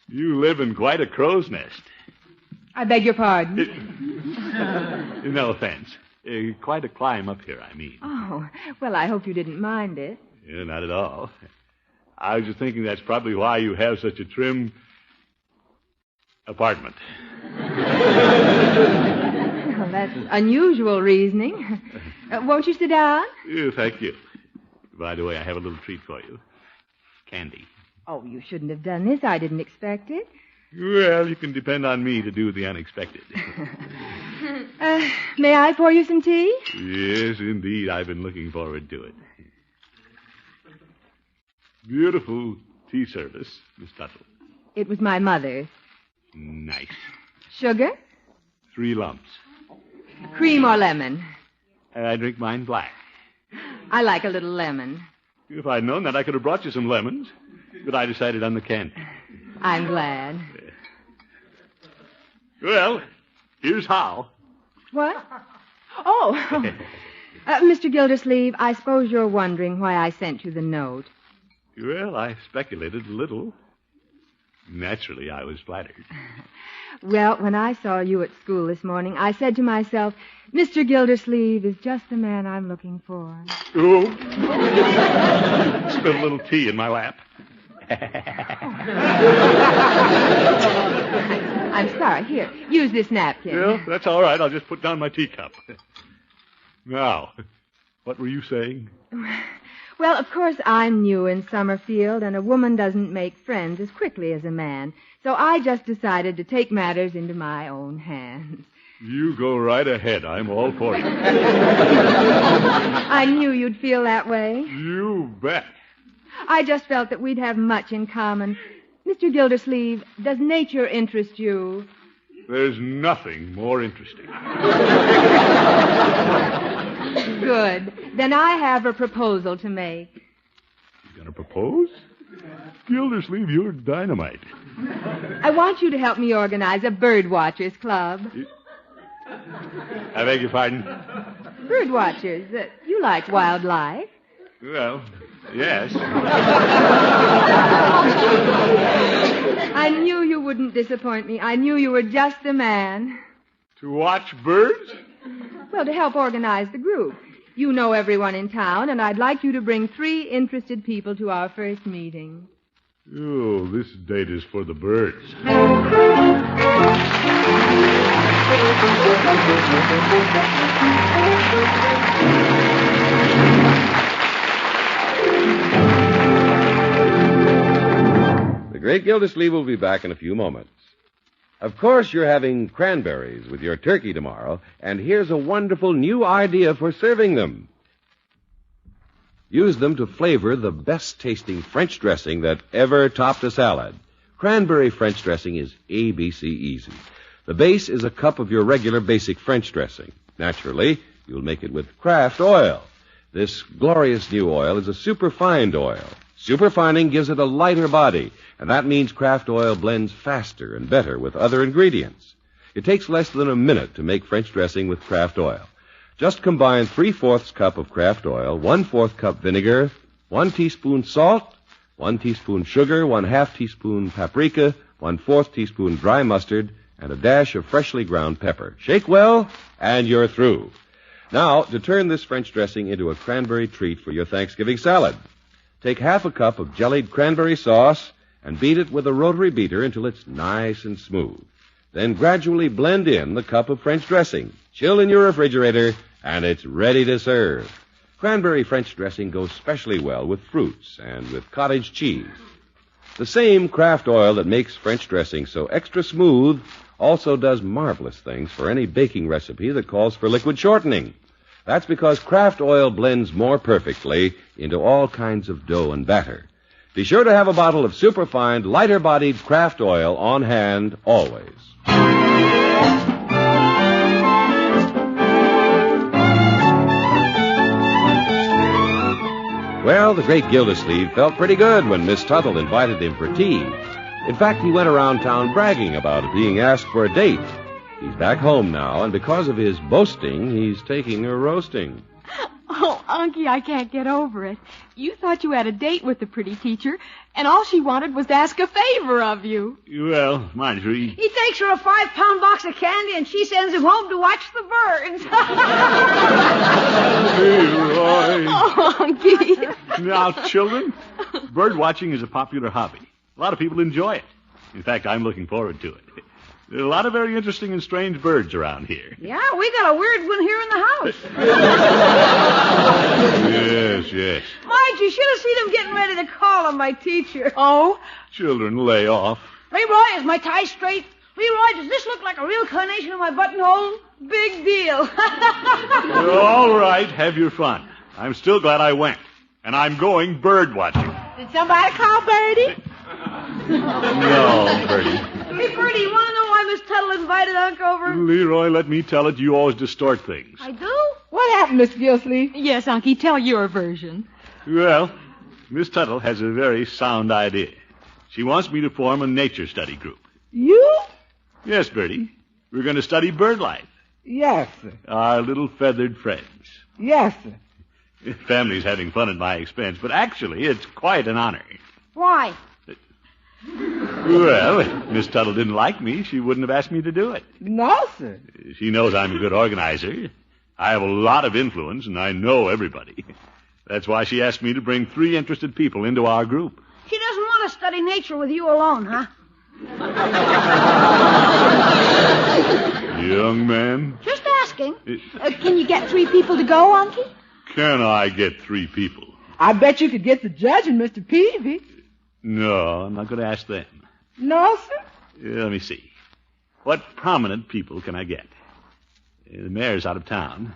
You live in quite a crow's nest. I beg your pardon. No offense. Quite a climb up here, I mean. Oh, well, I hope you didn't mind it. Yeah, not at all. I was just thinking that's probably why you have such a trim apartment. Well, that's unusual reasoning. Won't you sit down? Yeah, thank you. By the way, I have a little treat for you. Candy. Oh, you shouldn't have done this. I didn't expect it. Well, you can depend on me to do the unexpected. May I pour you some tea? Yes, indeed. I've been looking forward to it. Beautiful tea service, Miss Tuttle. It was my mother's. Nice. Sugar? 3 lumps. Cream or lemon? I drink mine black. I like a little lemon. If I'd known that, I could have brought you some lemons. But I decided on the candy. I'm glad. Well, here's how. What? Oh. Mr. Gildersleeve, I suppose you're wondering why I sent you the note. Well, I speculated a little. Naturally, I was flattered. Well, when I saw you at school this morning, I said to myself, Mr. Gildersleeve is just the man I'm looking for. Oh. Spilled a little tea in my lap. I'm sorry. Here, use this napkin. Well, that's all right. I'll just put down my teacup. Now, what were you saying? Well, of course, I'm new in Summerfield, and a woman doesn't make friends as quickly as a man. So I just decided to take matters into my own hands. You go right ahead. I'm all for you. I knew you'd feel that way. You bet. I just felt that we'd have much in common. Mr. Gildersleeve, does nature interest you? There's nothing more interesting. Good. Then I have a proposal to make. You gonna propose? Gildersleeve, you're dynamite. I want you to help me organize a Birdwatchers club. I beg your pardon? Birdwatchers. You like wildlife. Well, yes. I knew you wouldn't disappoint me. I knew you were just the man. To watch birds? Well, to help organize the group. You know everyone in town, and I'd like you to bring 3 interested people to our first meeting. Oh, this date is for the birds. The great Gildersleeve will be back in a few moments. Of course, you're having cranberries with your turkey tomorrow, and here's a wonderful new idea for serving them. Use them to flavor the best-tasting French dressing that ever topped a salad. Cranberry French dressing is ABC easy. The base is a cup of your regular basic French dressing. Naturally, you'll make it with Kraft oil. This glorious new oil is a superfined oil. Superfining gives it a lighter body, and that means Kraft oil blends faster and better with other ingredients. It takes less than a minute to make French dressing with Kraft oil. Just combine 3/4 cup of Kraft oil, 1/4 cup vinegar, 1 teaspoon salt, 1 teaspoon sugar, 1/2 teaspoon paprika, 1/4 teaspoon dry mustard, and a dash of freshly ground pepper. Shake well, and you're through. Now, to turn this French dressing into a cranberry treat for your Thanksgiving salad, take 1/2 cup of jellied cranberry sauce and beat it with a rotary beater until it's nice and smooth. Then gradually blend in the cup of French dressing. Chill in your refrigerator, and it's ready to serve. Cranberry French dressing goes specially well with fruits and with cottage cheese. The same Kraft oil that makes French dressing so extra smooth also does marvelous things for any baking recipe that calls for liquid shortening. That's because Kraft oil blends more perfectly into all kinds of dough and batter. Be sure to have a bottle of superfine, lighter-bodied Kraft oil on hand always. Well, the great Gildersleeve felt pretty good when Miss Tuttle invited him for tea. In fact, he went around town bragging about being asked for a date. He's back home now, and because of his boasting, he's taking a roasting. Oh, Unky, I can't get over it. You thought you had a date with the pretty teacher, and all she wanted was to ask a favor of you. Well, Marjorie... He takes her a 5-pound box of candy, and she sends him home to watch the birds. Leroy. Oh, Unky. Now, children, bird watching is a popular hobby. A lot of people enjoy it. In fact, I'm looking forward to it. There are a lot of very interesting and strange birds around here. Yeah, we got a weird one here in the house. Yes. Marge, you should have seen him getting ready to call on my teacher. Oh? Children, lay off. Leroy, is my tie straight? Leroy, does this look like a real carnation in my buttonhole? Big deal. All right, have your fun. I'm still glad I went. And I'm going bird watching. Did somebody call Birdie? No, Birdie. Hey, Birdie, you want to know why Miss Tuttle invited Unc over? Leroy, let me tell it. You always distort things. I do? What happened, Miss Gildersleeve? Yes, Unky, tell your version. Well, Miss Tuttle has a very sound idea. She wants me to form a nature study group. You? Yes, Birdie. We're going to study bird life. Yes, sir. Our little feathered friends. Yes, sir. Family's having fun at my expense, but actually it's quite an honor. Why? Well, if Miss Tuttle didn't like me, she wouldn't have asked me to do it. No, sir. She knows I'm a good organizer. I have a lot of influence, and I know everybody. That's why she asked me to bring 3 interested people into our group. She doesn't want to study nature with you alone, huh? Young man. Just asking. Can you get 3 people to go, Unky? Can I get 3 people? I bet you could get the judge and Mr. Peavy. No, I'm not going to ask them. No, sir? Let me see. What prominent people can I get? The mayor's out of town.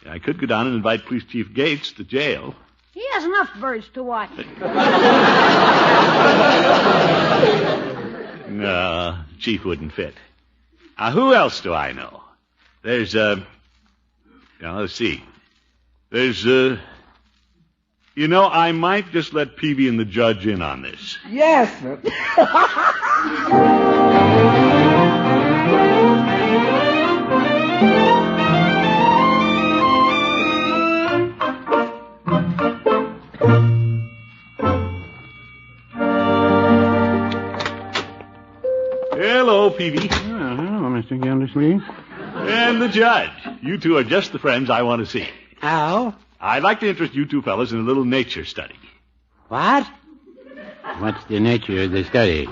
I could go down and invite Police Chief Gates to jail. He has enough birds to watch. No, the chief wouldn't fit. Now, who else do I know? There's, let's see. There's, I might just let Peavy and the judge in on this. Yes, sir. Hello, Peavy. Hello, Mr. Gildersleeve. And the judge. You two are just the friends I want to see. Oh? I'd like to interest you two fellas in a little nature study. What? What's the nature of the study?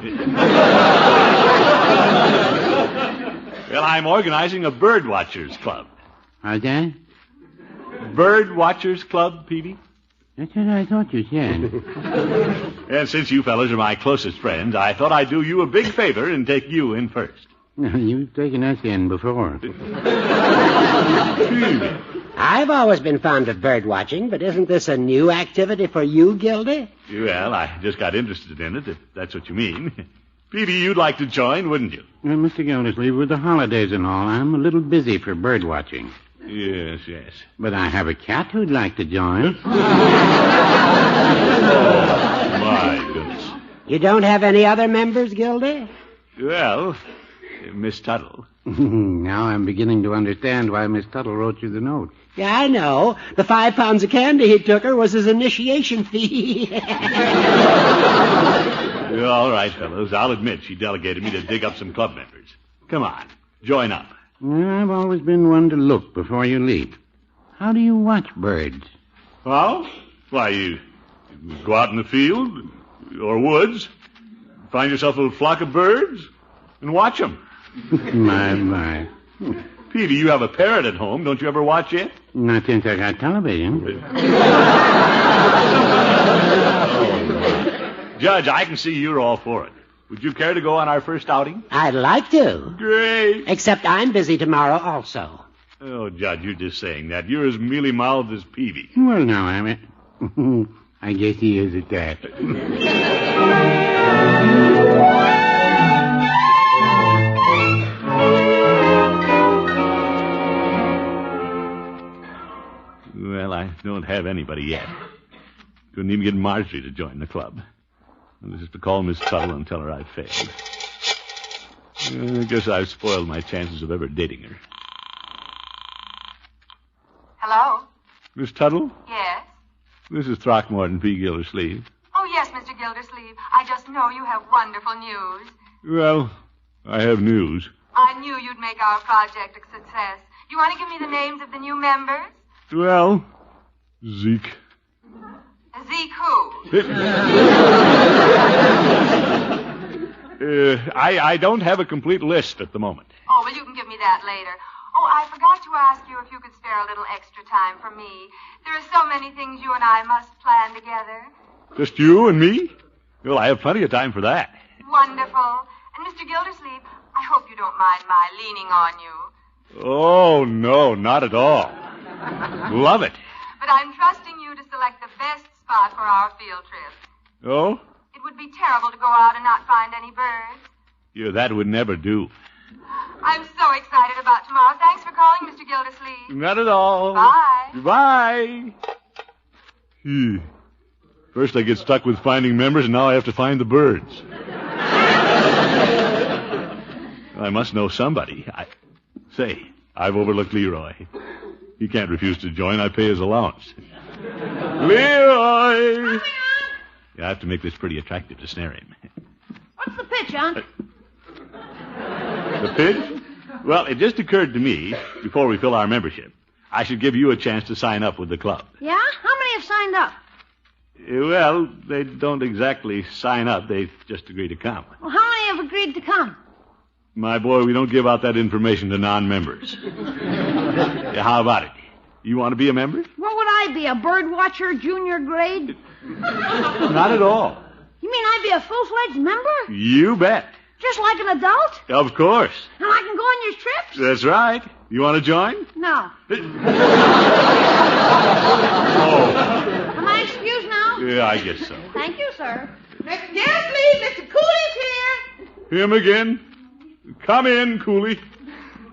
Well, I'm organizing a bird watchers club. How's that? Bird watchers club, Peavy? That's what I thought you said. And since you fellas are my closest friends, I thought I'd do you a big favor and take you in first. You've taken us in before. I've always been fond of bird watching, but isn't this a new activity for you, Gildy? Well, I just got interested in it, if that's what you mean. Peavy, you'd like to join, wouldn't you? Well, Mr. Gildersleeve, with the holidays and all, I'm a little busy for bird watching. Yes. But I have a cat who'd like to join. Oh, my goodness. You don't have any other members, Gildy? Well, Miss Tuttle. Now I'm beginning to understand why Miss Tuttle wrote you the note. Yeah, I know. The 5 pounds of candy he took her was his initiation fee. All right, fellows. I'll admit she delegated me to dig up some club members. Come on, join up. Well, I've always been one to look before you leap. How do you watch birds? Well, why, you go out in the field or woods, find yourself a little flock of birds, and watch them. My. Peavy, you have a parrot at home. Don't you ever watch it? Not since I got television. Judge, I can see you're all for it. Would you care to go on our first outing? I'd like to. Great. Except I'm busy tomorrow also. Oh, Judge, you're just saying that. You're as mealy-mouthed as Peavy. Well, now, I guess he is at that. Well, I don't have anybody yet. Couldn't even get Marjorie to join the club. I'll just have to call Miss Tuttle and tell her I've failed. I guess I've spoiled my chances of ever dating her. Hello? Miss Tuttle? Yes? This is Throckmorton P. Gildersleeve. Oh, yes, Mr. Gildersleeve. I just know you have wonderful news. Well, I have news. I knew you'd make our project a success. Do you want to give me the names of the new members? Well, Zeke. Zeke who? I don't have a complete list at the moment. Oh, well, you can give me that later. Oh, I forgot to ask you if you could spare a little extra time for me. There are so many things you and I must plan together. Just you and me? Well, I have plenty of time for that. Wonderful. And Mr. Gildersleeve, I hope you don't mind my leaning on you. Oh, no, not at all. Love it. But I'm trusting you to select the best spot for our field trip. Oh? It would be terrible to go out and not find any birds. Yeah, that would never do. I'm so excited about tomorrow. Thanks for calling, Mr. Gildersleeve. Not at all. Bye. Goodbye. First I get stuck with finding members, and now I have to find the birds. I must know somebody. Say, I've overlooked Leroy. He can't refuse to join. I pay his allowance. Leroy! Yeah, I have to make this pretty attractive to snare him. What's the pitch, Aunt? The pitch? Well, it just occurred to me, before we fill our membership, I should give you a chance to sign up with the club. Yeah? How many have signed up? Well, they don't exactly sign up. They just agree to come. Well, how many have agreed to come? My boy, we don't give out that information to non-members. Yeah, how about it? You want to be a member? What would I be, a birdwatcher junior grade? Not at all. You mean I'd be a full-fledged member? You bet. Just like an adult? Of course. And I can go on your trips? That's right. You want to join? No. Oh. Am I excused now? Yeah, I guess so. Thank you, sir. Mr. Gildersleeve, Mr. Cooley's here. Him again? Come in, Cooley.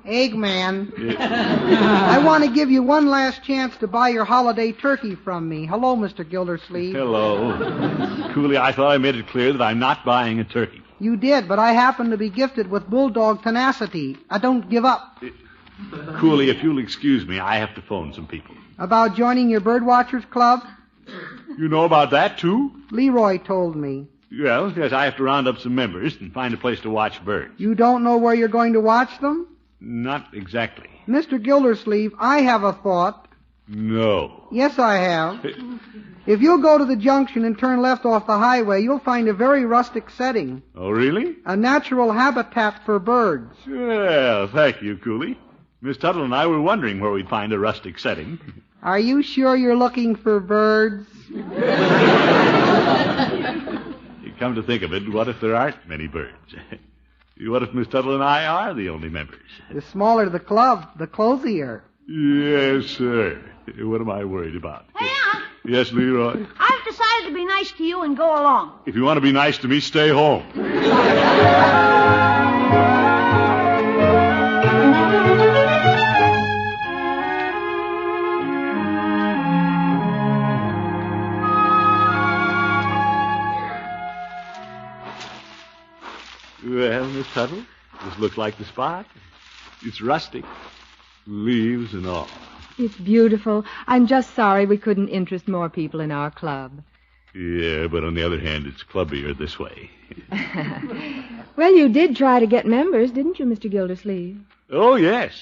Eggman. Yeah. I want to give you one last chance to buy your holiday turkey from me. Hello, Mr. Gildersleeve. Hello. Cooley, I thought I made it clear that I'm not buying a turkey. You did, but I happen to be gifted with bulldog tenacity. I don't give up. Cooley, if you'll excuse me, I have to phone some people. About joining your birdwatchers club? You know about that, too? Leroy told me. Well, yes, I have to round up some members and find a place to watch birds. You don't know where you're going to watch them? Not exactly. Mr. Gildersleeve, I have a thought. No. Yes, I have. If you'll go to the junction and turn left off the highway, you'll find a very rustic setting. Oh, really? A natural habitat for birds. Well, thank you, Cooley. Miss Tuttle and I were wondering where we'd find a rustic setting. Are you sure you're looking for birds? You come to think of it, what if there aren't many birds? What if Miss Tuttle and I are the only members? The smaller the club, the closier. Yes, sir. What am I worried about? Hey, Aunt. Yes, Leroy? I've decided to be nice to you and go along. If you want to be nice to me, stay home. Well, Miss Tuttle, This looks like the spot. It's rustic. Leaves and all. It's beautiful. I'm just sorry we couldn't interest more people in our club. Yeah, but on the other hand, it's clubbier this way. Well, you did try to get members, didn't you, Mr. Gildersleeve? Oh, yes.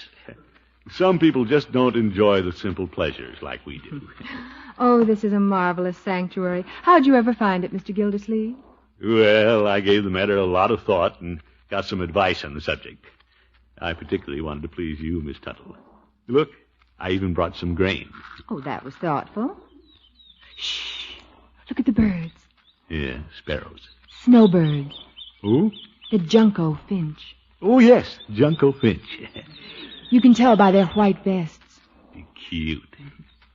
Some people just don't enjoy the simple pleasures like we do. Oh, this is a marvelous sanctuary. How'd you ever find it, Mr. Gildersleeve? Well, I gave the matter a lot of thought and got some advice on the subject. I particularly wanted to please you, Miss Tuttle. Look, I even brought some grain. Oh, that was thoughtful. Shh. Look at the birds. Yeah, sparrows. Snowbirds. Who? The junco finch. Oh, yes, junco finch. You can tell by their white vests. Cute.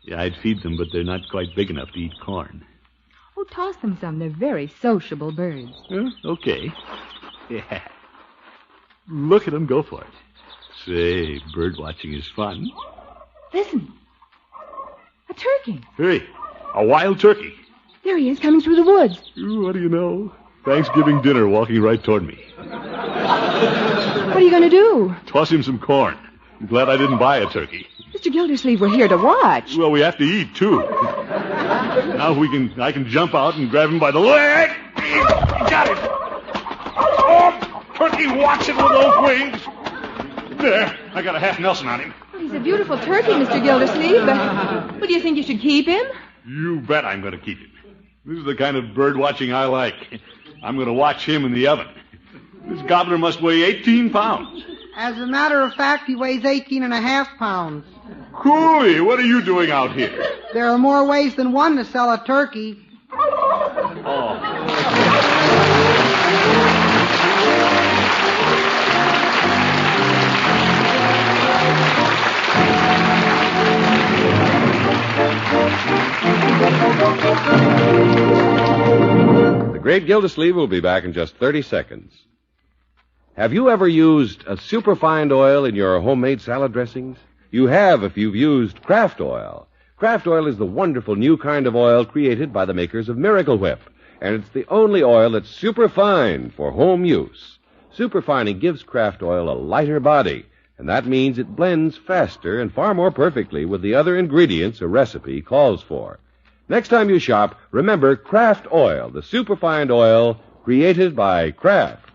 Yeah, I'd feed them, but they're not quite big enough to eat corn. Oh, toss them some. They're very sociable birds. Okay. Yeah. Look at them go for it. Say, bird watching is fun. Listen. A turkey. Hey, a wild turkey. There he is, coming through the woods. What do you know? Thanksgiving dinner walking right toward me. What are you going to do? Toss him some corn. I'm glad I didn't buy a turkey. Mr. Gildersleeve, we're here to watch. Well, we have to eat, too. Now I can jump out and grab him by the leg. Got him. Oh, turkey watching with those wings. There, I got a half Nelson on him. Well, he's a beautiful turkey, Mr. Gildersleeve, but do you think you should keep him? You bet I'm going to keep him. This is the kind of bird watching I like. I'm going to watch him in the oven. This gobbler must weigh 18 pounds. As a matter of fact, he weighs 18.5 pounds. Cooley, what are you doing out here? There are more ways than one to sell a turkey. Oh. The great Gildersleeve will be back in just 30 seconds. Have you ever used a superfine oil in your homemade salad dressings? You have if you've used Kraft Oil. Kraft Oil is the wonderful new kind of oil created by the makers of Miracle Whip, and it's the only oil that's superfine for home use. Superfining gives Kraft Oil a lighter body, and that means it blends faster and far more perfectly with the other ingredients a recipe calls for. Next time you shop, remember Kraft Oil, the superfine oil created by Kraft.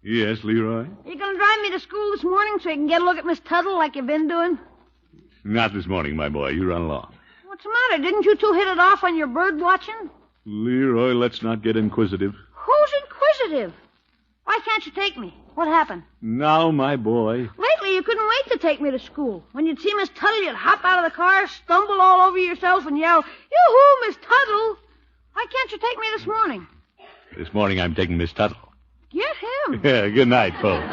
Yes, Leroy? You going to drive me to school this morning so you can get a look at Miss Tuttle like you've been doing? Not this morning, my boy. You run along. What's the matter? Didn't you two hit it off on your bird watching? Leroy, let's not get inquisitive. Who's inquisitive? Why can't you take me? What happened? Now, my boy. Lately, you couldn't wait to take me to school. When you'd see Miss Tuttle, you'd hop out of the car, stumble all over yourself, and yell, "Yoo-hoo, Miss Tuttle!" Why can't you take me this morning? This morning I'm taking Miss Tuttle. Get him. Yeah, good night, folks.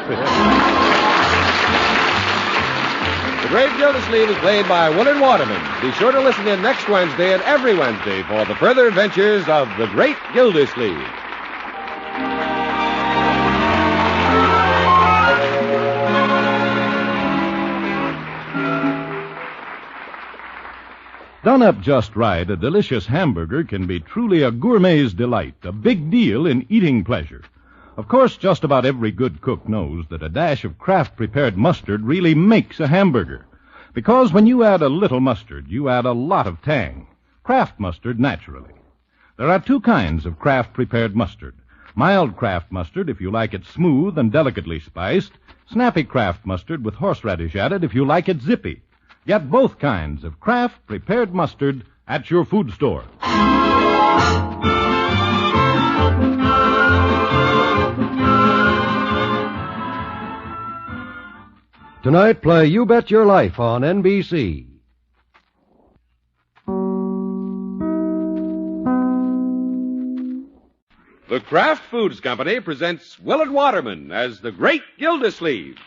The Great Gildersleeve is played by Willard Waterman. Be sure to listen in next Wednesday and every Wednesday for the further adventures of the Great Gildersleeve. Done up just right, a delicious hamburger can be truly a gourmet's delight, a big deal in eating pleasure. Of course, just about every good cook knows that a dash of Kraft-prepared mustard really makes a hamburger. Because when you add a little mustard, you add a lot of tang. Kraft mustard, naturally. There are two kinds of Kraft-prepared mustard. Mild Kraft mustard, if you like it smooth and delicately spiced. Snappy Kraft mustard with horseradish added, if you like it zippy. Get both kinds of Kraft-prepared mustard at your food store. Tonight, play You Bet Your Life on NBC. The Kraft Foods Company presents Willard Waterman as the Great Gildersleeve.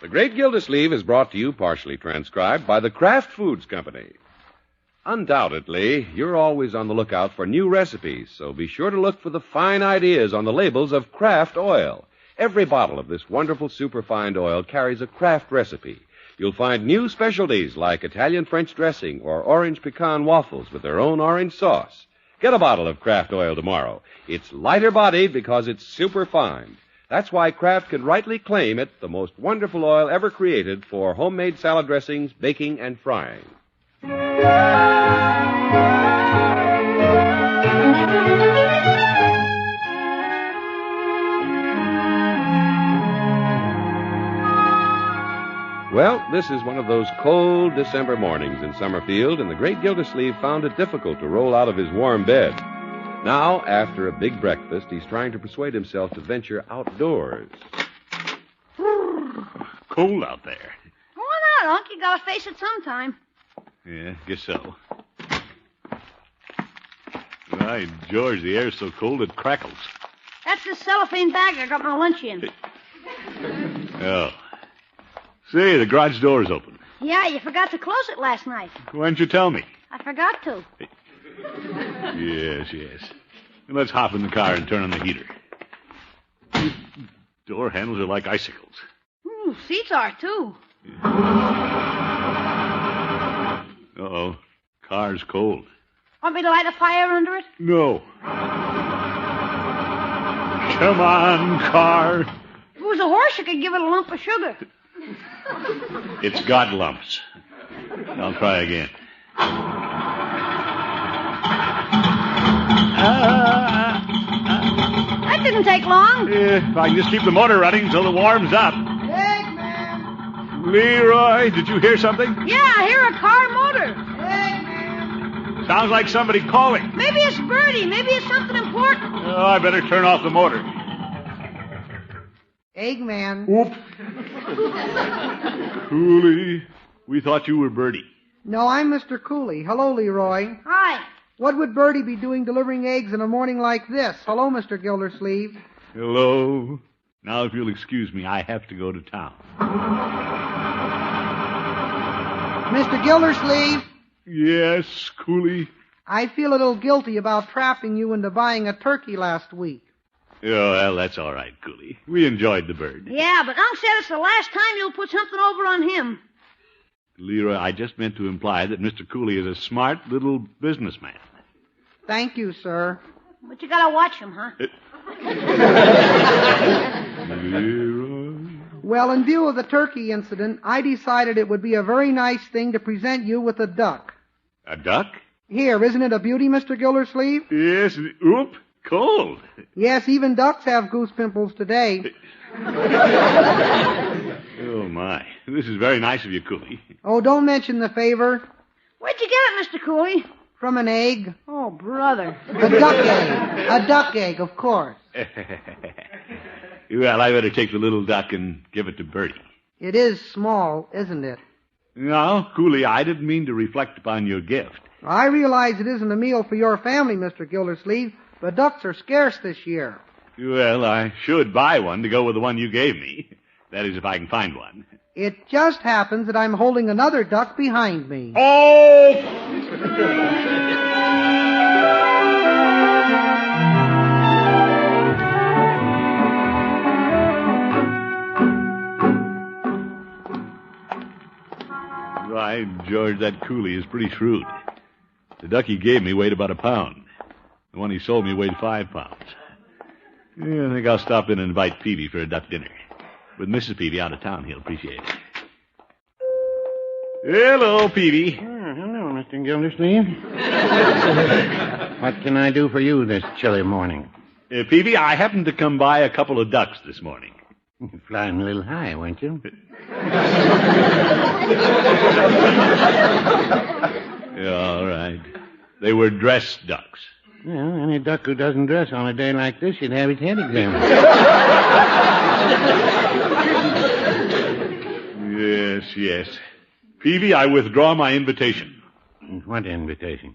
The Great Gildersleeve is brought to you, partially transcribed, by the Kraft Foods Company. Undoubtedly, you're always on the lookout for new recipes, so be sure to look for the fine ideas on the labels of Kraft Oil. Every bottle of this wonderful superfine oil carries a Kraft recipe. You'll find new specialties like Italian French dressing or orange pecan waffles with their own orange sauce. Get a bottle of Kraft Oil tomorrow. It's lighter bodied because it's superfine. That's why Kraft can rightly claim it the most wonderful oil ever created for homemade salad dressings, baking, and frying. Well, this is one of those cold December mornings in Summerfield, and the great Gildersleeve found it difficult to roll out of his warm bed. Now, after a big breakfast, he's trying to persuade himself to venture outdoors. Cold out there. Why not, Unc? You gotta face it sometime. Yeah, guess so. By George, the air's so cold it crackles. That's the cellophane bag I got my lunch in. Oh. Say, the garage door's open. Yeah, you forgot to close it last night. Why didn't you tell me? I forgot to. Yes. Let's hop in the car and turn on the heater. Door handles are like icicles. Seats are, too. Uh-oh. Car's cold. Want me to light a fire under it? No. Come on, car. If it was a horse, you could give it a lump of sugar. It's got lumps. I'll try again. That didn't take long. If I can just keep the motor running until it warms up. Eggman! Leroy, did you hear something? Yeah, I hear a car motor. Eggman! Sounds like somebody calling. Maybe it's Birdie. Maybe it's something important. Oh, I better turn off the motor. Eggman. Whoop. Cooley, we thought you were Birdie. No, I'm Mr. Cooley. Hello, Leroy. Hi. What would Birdie be doing delivering eggs in a morning like this? Hello, Mr. Gildersleeve. Hello. Now, if you'll excuse me, I have to go to town. Mr. Gildersleeve. Yes, Cooley. I feel a little guilty about trapping you into buying a turkey last week. Oh, well, that's all right, Cooley. We enjoyed the bird. Yeah, but Unc said it's the last time you'll put something over on him. Leroy, I just meant to imply that Mr. Cooley is a smart little businessman. Thank you, sir. But you gotta watch him, huh? Leroy. Well, in view of the turkey incident, I decided it would be a very nice thing to present you with a duck. A duck? Here, isn't it a beauty, Mr. Gildersleeve? Yes. Oop, cold. Yes, even ducks have goose pimples today. Oh, my. This is very nice of you, Cooley. Oh, don't mention the favor. Where'd you get it, Mr. Cooley? From an egg. Oh, brother. A duck egg. A duck egg, of course. Well, I better take the little duck and give it to Birdie. It is small, isn't it? No, Cooley, I didn't mean to reflect upon your gift. I realize it isn't a meal for your family, Mr. Gildersleeve, but ducks are scarce this year. Well, I should buy one to go with the one you gave me. That is, if I can find one. It just happens that I'm holding another duck behind me. Oh! Right, George, that Cooley is pretty shrewd. The duck he gave me weighed about a pound. The one he sold me weighed 5 pounds. Yeah, I think I'll stop in and invite Peavy for a duck dinner. With Mrs. Peavy out of town, he'll appreciate it. Hello, Peavy. Hello, Mr. Gildersleeve. What can I do for you this chilly morning? Peavy, I happened to come by a couple of ducks this morning. Flying a little high, weren't you? Yeah, all right. They were dressed ducks. Well, any duck who doesn't dress on a day like this should have his head examined. Yes. Peavy, I withdraw my invitation. What invitation?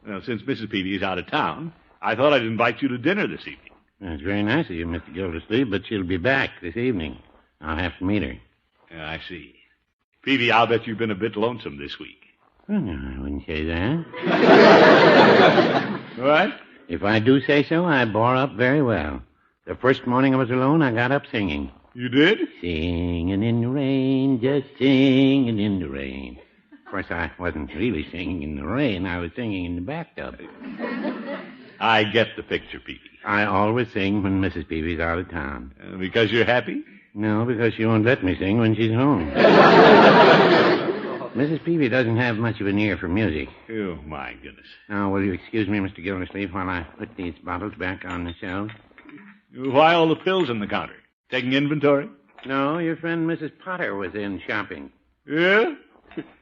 Well, since Mrs. Peavy is out of town, I thought I'd invite you to dinner this evening. That's very nice of you, Mr. Gildersleeve, but she'll be back this evening. I'll have to meet her. I see. Peavy, I'll bet you've been a bit lonesome this week. Oh, no, I wouldn't say that. What? If I do say so, I bore up very well. The first morning I was alone, I got up singing. You did? Singing in the rain, just singing in the rain. Of course, I wasn't really singing in the rain. I was singing in the bathtub. I get the picture, Peavy. I always sing when Mrs. Peavy's out of town. Because you're happy? No, because she won't let me sing when she's home. Mrs. Peavy doesn't have much of an ear for music. Oh, my goodness. Now, will you excuse me, Mr. Gildersleeve, while I put these bottles back on the shelf? Why all the pills on the counter? Taking inventory? No, your friend Mrs. Potter was in shopping. Yeah?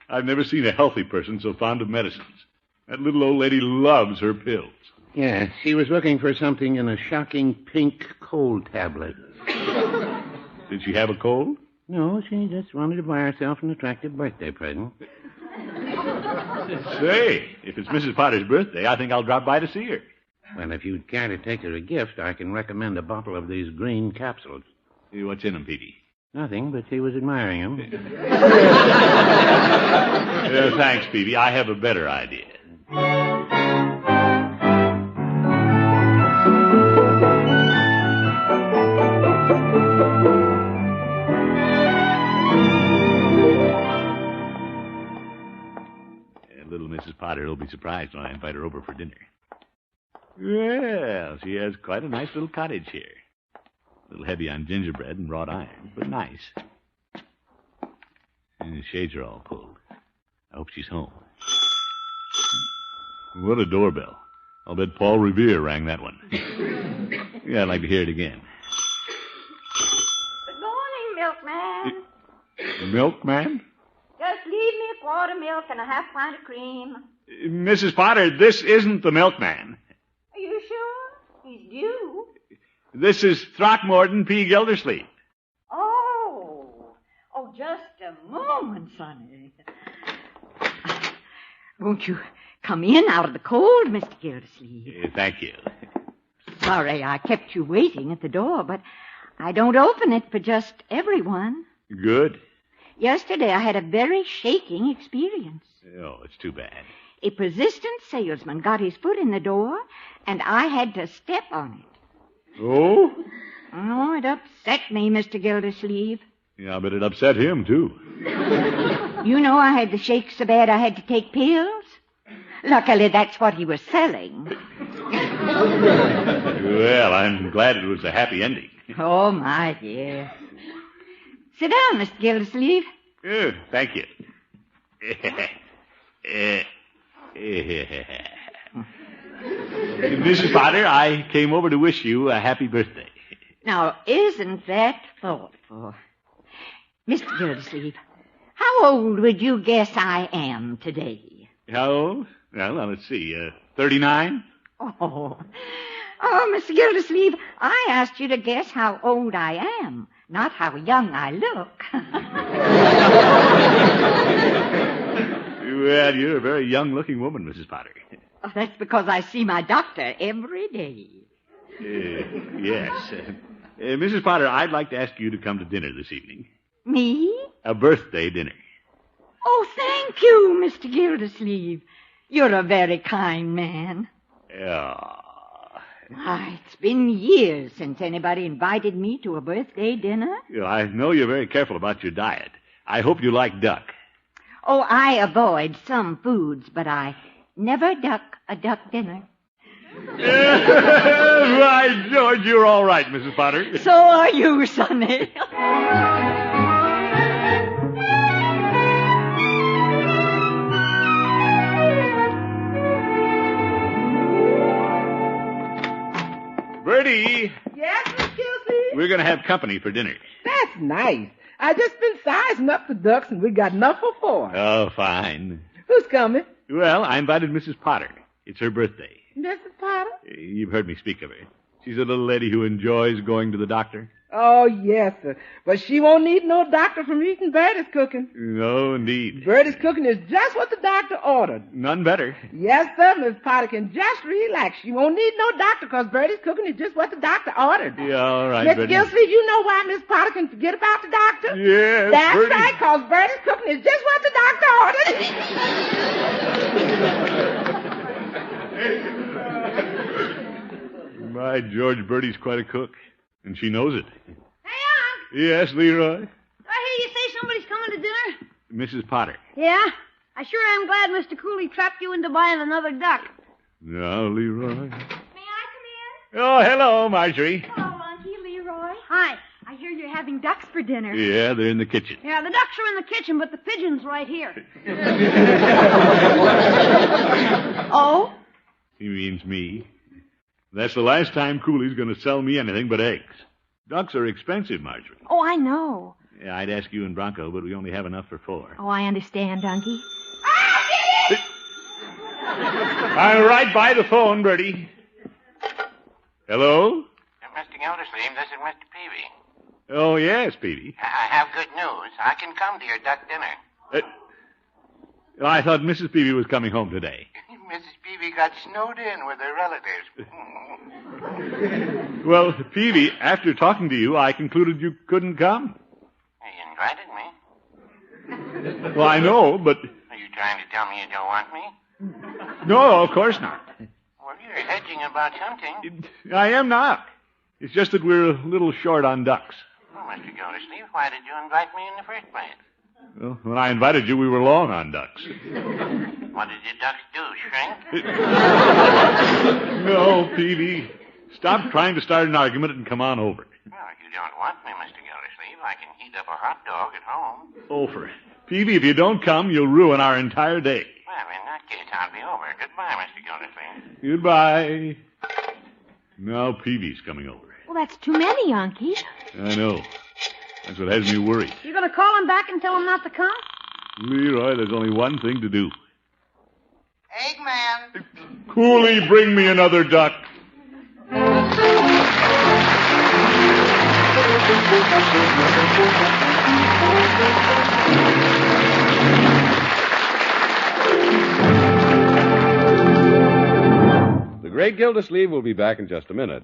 I've never seen a healthy person so fond of medicines. That little old lady loves her pills. Yeah, she was looking for something in a shocking pink cold tablet. Did she have a cold? No, she just wanted to buy herself an attractive birthday present. Say, if it's Mrs. Potter's birthday, I think I'll drop by to see her. Well, if you'd care to take her a gift, I can recommend a bottle of these green capsules. What's in them, Petey? Nothing, but she was admiring them. Thanks, Peavy. I have a better idea. Little Mrs. Potter will be surprised when I invite her over for dinner. Well, she has quite a nice little cottage here. A little heavy on gingerbread and wrought iron, but nice. And the shades are all pulled. I hope she's home. What a doorbell. I'll bet Paul Revere rang that one. Yeah, I'd like to hear it again. Good morning, milkman. Milkman? Just leave me a quart of milk and a half pint of cream. Mrs. Potter, this isn't the milkman. Are you sure? He's due. This is Throckmorton P. Gildersleeve. Oh, just a moment, Sonny. Won't you come in out of the cold, Mr. Gildersleeve? Thank you. Sorry I kept you waiting at the door, but I don't open it for just everyone. Good. Yesterday I had a very shaking experience. Oh, it's too bad. A persistent salesman got his foot in the door, and I had to step on it. Oh? Oh, it upset me, Mr. Gildersleeve. Yeah, I bet it upset him, too. You know I had the shakes so bad I had to take pills. Luckily, that's what he was selling. Well, I'm glad it was a happy ending. Oh, my dear. Sit down, Mr. Gildersleeve. Thank you. Mrs. Potter, I came over to wish you a happy birthday. Now, isn't that thoughtful? Mr. Gildersleeve, how old would you guess I am today? How old? Well, now, let's see. 39? Oh, Mr. Gildersleeve, I asked you to guess how old I am, not how young I look. Well, you're a very young-looking woman, Mrs. Potter. Oh, that's because I see my doctor every day. Yes. Mrs. Potter, I'd like to ask you to come to dinner this evening. Me? A birthday dinner. Oh, thank you, Mr. Gildersleeve. You're a very kind man. Yeah. Why, it's been years since anybody invited me to a birthday dinner. I know you're very careful about your diet. I hope you like duck. Oh, I avoid some foods, but I never duck a duck dinner. Right, George, you're all right, Mrs. Potter. So are you, Sonny. Bertie. Yes, Miss Gildersleeve? We're going to have company for dinner. That's nice. I just been sizing up the ducks, and we got enough for 4. Oh, fine. Who's coming? Well, I invited Mrs. Potter. It's her birthday. Mrs. Potter? You've heard me speak of her. She's a little lady who enjoys going to the doctor. Oh, yes, sir. But she won't need no doctor from eating Birdie's cooking. No, indeed. Birdie's cooking is just what the doctor ordered. None better. Yes, sir, Miss Potter can just relax. She won't need no doctor because Birdie's cooking is just what the doctor ordered. Yeah, all right, Mr. Birdie. Gildersleeve, you know why Miss Potter can forget about the doctor? Yes, That's Birdie. right, because Birdie's cooking is just what the doctor ordered. My George, Birdie's quite a cook, and she knows it. Hey, Unc. Yes, Leroy? Did I hear you say somebody's coming to dinner? Mrs. Potter. Yeah? I sure am glad Mr. Cooley trapped you into buying another duck. No, Leroy. May I come in? Oh, hello, Marjorie. Hello, Unky, Leroy. Hi. I hear you're having ducks for dinner. Yeah, they're in the kitchen. Yeah, the ducks are in the kitchen, but the pigeon's right here. Oh? He means me. That's the last time Cooley's going to sell me anything but eggs. Ducks are expensive, Marjorie. Oh, I know. Yeah, I'd ask you and Bronco, but we only have enough for 4. Oh, I understand, Unky. I'm right by the phone, Bertie. Hello? Mr. Gildersleeve, this is Mr. Peavy. Oh, yes, Petey. I have good news. I can come to your duck dinner. I thought Mrs. Peavy was coming home today. Mrs. Peavy got snowed in with her relatives. Well, Peavy, after talking to you, I concluded you couldn't come. You invited me. Well, I know, but... Are you trying to tell me you don't want me? No, of course not. Well, you're hedging about something. I am not. It's just that we're a little short on ducks. Well, Mr. Gildersleeve, why did you invite me in the first place? Well, when I invited you, we were long on ducks. What did your ducks do, shrink? No, Peavy. Stop trying to start an argument and come on over. Well, if you don't want me, Mr. Gildersleeve, I can heat up a hot dog at home. Over. Peavy, if you don't come, you'll ruin our entire day. Well, in that case, I'll be over. Goodbye, Mr. Gildersleeve. Goodbye. Now Peavy's coming over. Well, that's too many, Unky. I know. That's what has me worried. You gonna call him back and tell him not to come? Leroy, there's only one thing to do. Eggman. Cooley, bring me another duck. The great Gildersleeve will be back in just a minute.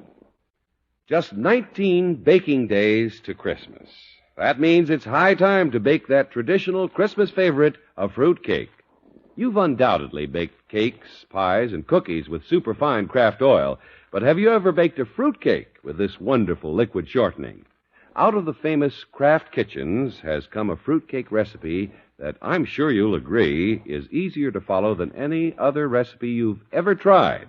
Just 19 baking days to Christmas. That means it's high time to bake that traditional Christmas favorite, a fruit cake. You've undoubtedly baked cakes, pies, and cookies with superfine craft oil, but have you ever baked a fruit cake with this wonderful liquid shortening? Out of the famous Kraft kitchens has come a fruit cake recipe that I'm sure you'll agree is easier to follow than any other recipe you've ever tried,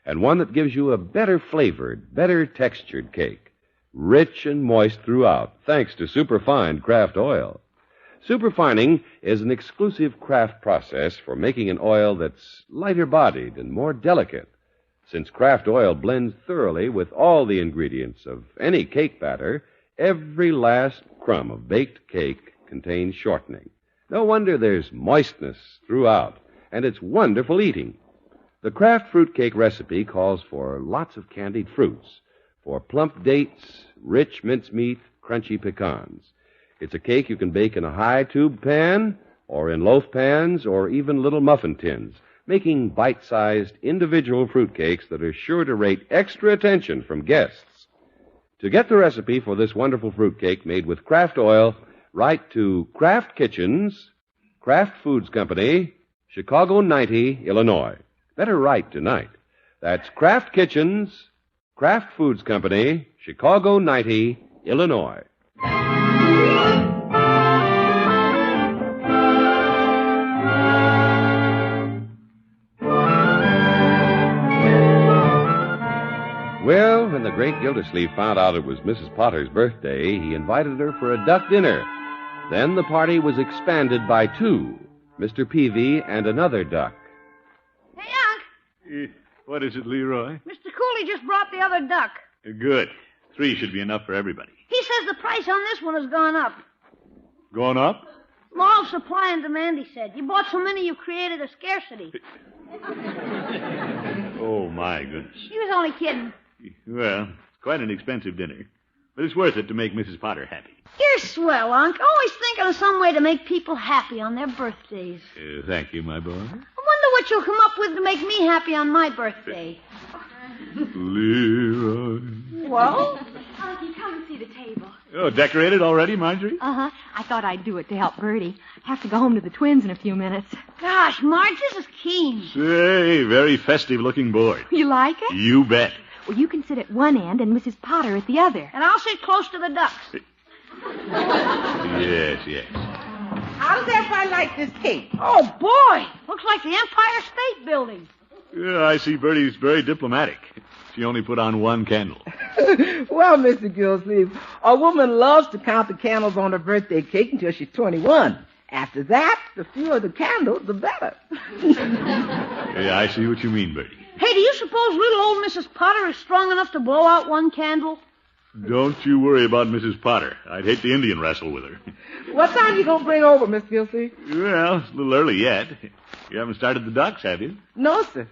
and one that gives you a better flavored, better textured cake, rich and moist throughout, thanks to superfine Kraft oil. Superfining is an exclusive Kraft process for making an oil that's lighter-bodied and more delicate, since Kraft oil blends thoroughly with all the ingredients of any cake batter. Every last crumb of baked cake contains shortening. No wonder there's moistness throughout, and it's wonderful eating. The Kraft fruit cake recipe calls for lots of candied fruits, for plump dates, rich mincemeat, crunchy pecans. It's a cake you can bake in a high tube pan, or in loaf pans, or even little muffin tins, making bite-sized individual fruit cakes that are sure to rate extra attention from guests. To get the recipe for this wonderful fruit cake made with Kraft oil, write to Kraft Kitchens, Kraft Foods Company, Chicago 90, Illinois. Better write tonight. That's Kraft Kitchens, Kraft Foods Company, Chicago 90, Illinois. Well, when the great Gildersleeve found out it was Mrs. Potter's birthday, he invited her for a duck dinner. Then the party was expanded by 2, Mr. Peavy and another duck. Hey, Unc. What is it, Leroy? Mr. Cooley just brought the other duck. Good. 3 should be enough for everybody. He says the price on this one has gone up. Going up? Law of supply and demand, he said. You bought so many you created a scarcity. Oh, my goodness. He was only kidding. Well, it's quite an expensive dinner. But it's worth it to make Mrs. Potter happy. You're swell, Unc. Always thinking of some way to make people happy on their birthdays. Thank you, my boy. I wonder what you'll come up with to make me happy on my birthday. Leroy. Well? Unky, come and see the table. Oh, decorated already, Marjorie? Uh-huh. I thought I'd do it to help Bertie. I have to go home to the twins in a few minutes. Gosh, Marge, this is keen. Say, very festive-looking board. You like it? You bet. Well, you can sit at one end and Mrs. Potter at the other. And I'll sit close to the ducks. Yes. How does everybody like this cake? Oh, boy. Looks like the Empire State Building. Yeah, I see Bertie's very diplomatic. She only put on one candle. Well, Mr. Gildersleeve, a woman loves to count the candles on her birthday cake until she's 21. After that, the fewer the candles, the better. Yeah, I see what you mean, Bertie. Hey, do you suppose little old Mrs. Potter is strong enough to blow out one candle? Don't you worry about Mrs. Potter. I'd hate the Indian wrestle with her. What time you gonna bring over, Miss Gildersleeve? Well, it's a little early yet. You haven't started the ducks, have you? No, sir.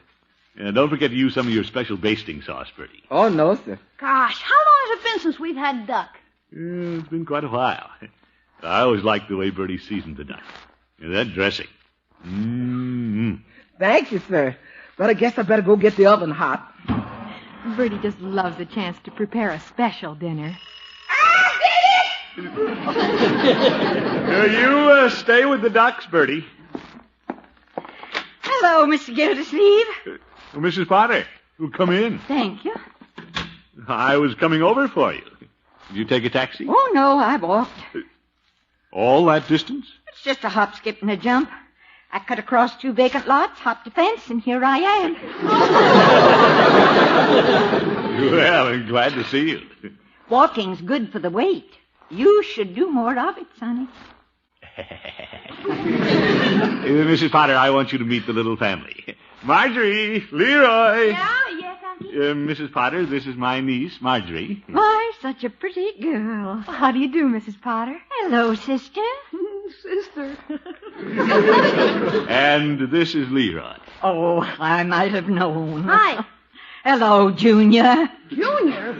Don't forget to use some of your special basting sauce, Bertie. Oh, no, sir. Gosh, how long has it been since we've had duck? It's been quite a while. I always liked the way Bertie seasoned the duck. That dressing. Mm-hmm. Thank you, sir. But I guess I better go get the oven hot. Bertie just loves the chance to prepare a special dinner. You stay with the ducks, Bertie. Hello, Mr. Gildersleeve. Mrs. Potter, come in. Thank you. I was coming over for you. Did you take a taxi? Oh, no, I walked. All that distance? It's just a hop, skip, and a jump. I cut across 2 vacant lots, hopped a fence, and here I am. Well, I'm glad to see you. Walking's good for the weight. You should do more of it, Sonny. Mrs. Potter, I want you to meet the little family. Marjorie, Leroy. Yes, Unky? Mrs. Potter, this is my niece, Marjorie. Why, such a pretty girl. How do you do, Mrs. Potter? Hello, sister. Sister. And this is Leroy. Oh, I might have known. Hi. Hello, Junior. Junior?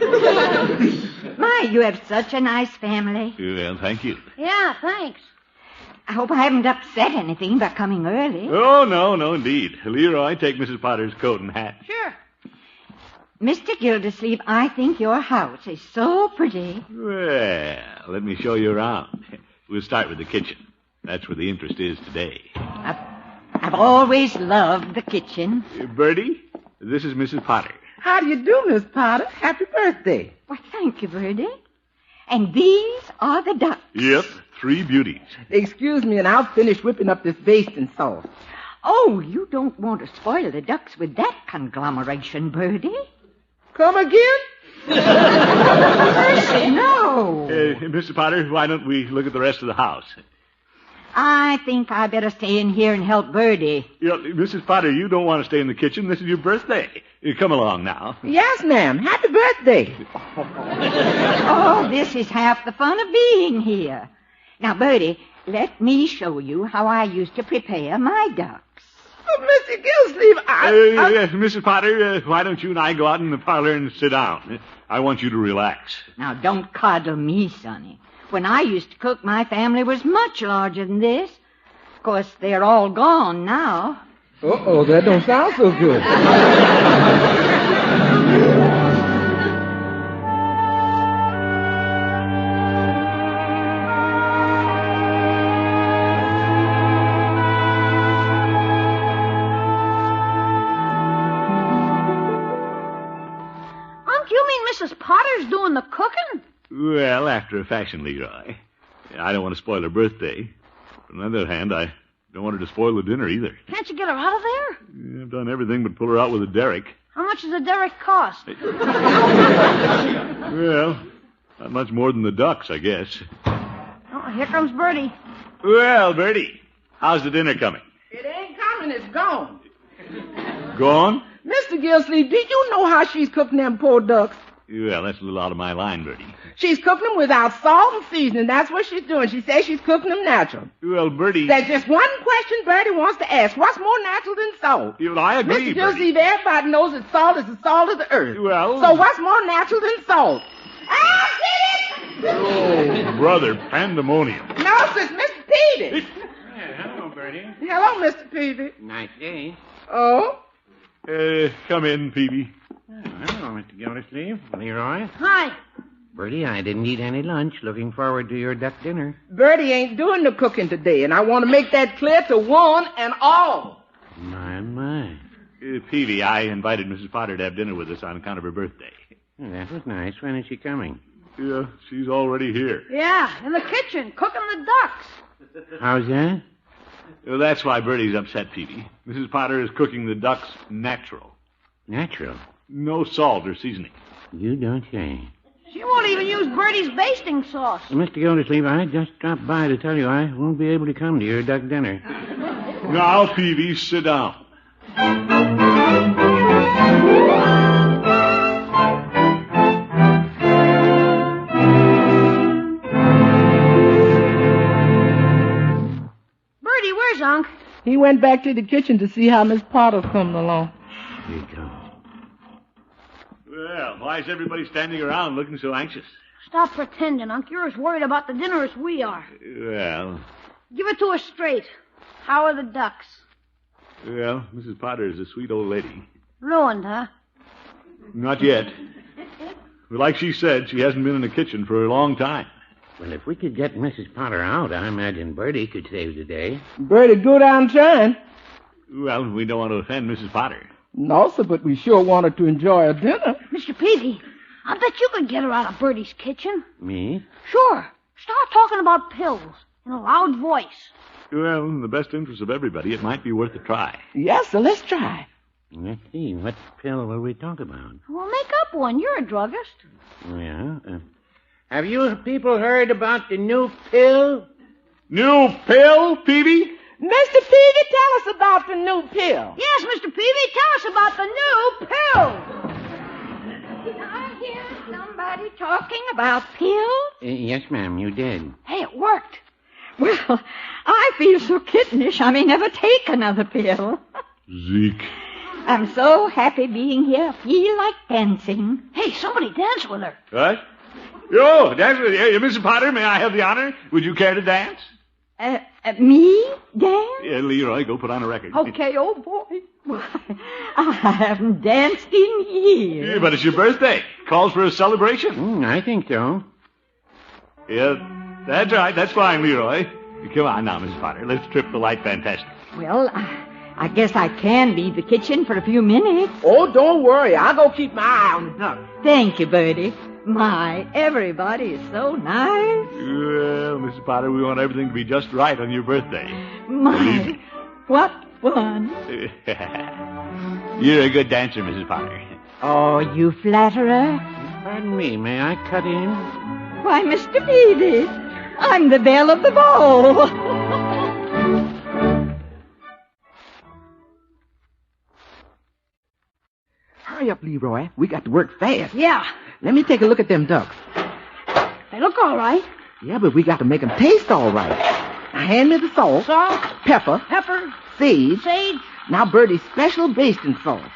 My, you have such a nice family. Well, thank you. Yeah, thanks. I hope I haven't upset anything by coming early. Oh, no, indeed. Leroy, take Mrs. Potter's coat and hat. Sure. Mr. Gildersleeve, I think your house is so pretty. Well, let me show you around. We'll start with the kitchen. That's where the interest is today. I've always loved the kitchen. Bertie, this is Mrs. Potter. How do you do, Miss Potter? Happy birthday. Well, thank you, Bertie. And these are the ducks. Yep, 3 beauties. Excuse me, and I'll finish whipping up this basting sauce. Oh, you don't want to spoil the ducks with that conglomeration, Bertie. Come again? Mercy, no. Mr. Potter, why don't we look at the rest of the house? I think I better stay in here and help Bertie. Mrs. Potter, you don't want to stay in the kitchen. This is your birthday. Come along now. Yes, ma'am. Happy birthday. Oh, this is half the fun of being here. Now, Bertie, let me show you how I used to prepare my ducks. Oh, Mr. Gildersleeve, Mrs. Potter, why don't you and I go out in the parlor and sit down? I want you to relax. Now, don't coddle me, Sonny. When I used to cook, my family was much larger than this. Of course, they're all gone now. Uh-oh, that don't sound so good. Unc, you mean Mrs. Potter's doing the cooking? Well, after a fashion, Leroy. I don't want to spoil her birthday. On the other hand, I don't want her to spoil the dinner either. Can't you get her out of there? I've done everything but pull her out with a derrick. How much does a derrick cost? Well, not much more than the ducks, I guess. Oh, here comes Bertie. Well, Bertie, how's the dinner coming? It ain't coming, it's gone. Gone? Mr. Gildersleeve, did you know how she's cooking them poor ducks? Well, that's a little out of my line, Bertie. She's cooking them without salt and seasoning. That's what she's doing. She says she's cooking them natural. Well, Bertie... There's just one question Bertie wants to ask. What's more natural than salt? Well, I agree, Mr. Gildersleeve, everybody knows that salt is the salt of the earth. Well... So what's more natural than salt? Oh, brother, pandemonium. No, it's Mr. Peavy. Hello, Bertie. Hello, Mr. Peavy. Nice day. Oh? Come in, Peavy. Hello, Mr. Gildersleeve. Leroy. Hi. Bertie, I didn't eat any lunch. Looking forward to your duck dinner. Bertie ain't doing the cooking today, and I want to make that clear to one and all. My. Peavy, I invited Mrs. Potter to have dinner with us on account of her birthday. That was nice. When is she coming? Yeah, she's already here. Yeah, in the kitchen, cooking the ducks. How's that? Well, that's why Bertie's upset, Peavy. Mrs. Potter is cooking the ducks natural. Natural. No salt or seasoning. You don't say. She won't even use Bertie's basting sauce. Mr. Gildersleeve, I just dropped by to tell you I won't be able to come to your duck dinner. Now, Peavy, sit down. Bertie, where's Unc? He went back to the kitchen to see how Miss Potter's coming along. Here he comes. Well, why is everybody standing around looking so anxious? Stop pretending, Unc. You're as worried about the dinner as we are. Well, Give it to us straight. How are the ducks? Mrs. Potter is a sweet old lady. Ruined, huh? Not yet. But like she said, she hasn't been in the kitchen for a long time. Well, if we could get Mrs. Potter out, I imagine Bertie could save the day. Bertie, go down trying. Well, we don't want to offend Mrs. Potter. No, sir, but we sure wanted to enjoy a dinner. Mr. Peavy, I bet you could get her out of Bertie's kitchen. Me? Sure. Start talking about pills in a loud voice. Well, in the best interest of everybody, it might be worth a try. Yes, sir, let's try. Let's see. What pill will we talk about? Well, make up one. You're a druggist. Well, have you people heard about the new pill? New pill, Peavy? Mr. Peavy, tell us about the new pill. Yes, Mr. Peavy, tell us about the new pill. Did I hear somebody talking about pills? Yes, ma'am, you did. Hey, it worked. Well, I feel so kittenish I may never take another pill. Zeke. I'm so happy being here. I feel like dancing. Hey, somebody dance with her. What? Yo, dance with you. Mrs. Potter, may I have the honor? Would you care to dance? Me? Dance? Yeah, Leroy, go put on a record. Okay, oh boy. Why, I haven't danced in years. Yeah, but it's your birthday. Calls for a celebration. I think so. Yeah, that's right. That's fine, Leroy. Come on now, Mrs. Potter. Let's trip the light fantastic. Well, I guess I can leave the kitchen for a few minutes. Oh, don't worry. I'll go keep my eye on the duck. Thank you, Bertie. My, everybody is so nice. Well, Mrs. Potter, we want everything to be just right on your birthday. My, what fun. You're a good dancer, Mrs. Potter. Oh, you flatterer. Pardon me, may I cut in? Why, Mr. Peavy, I'm the belle of the ball. Hurry up, Leroy. We got to work fast. Yeah, Let me take a look at them ducks. they look all right. Yeah, but we got to make them taste all right. Now, hand me the salt, Salt, pepper, pepper, sage. sage. Now, Bertie's special basting sauce.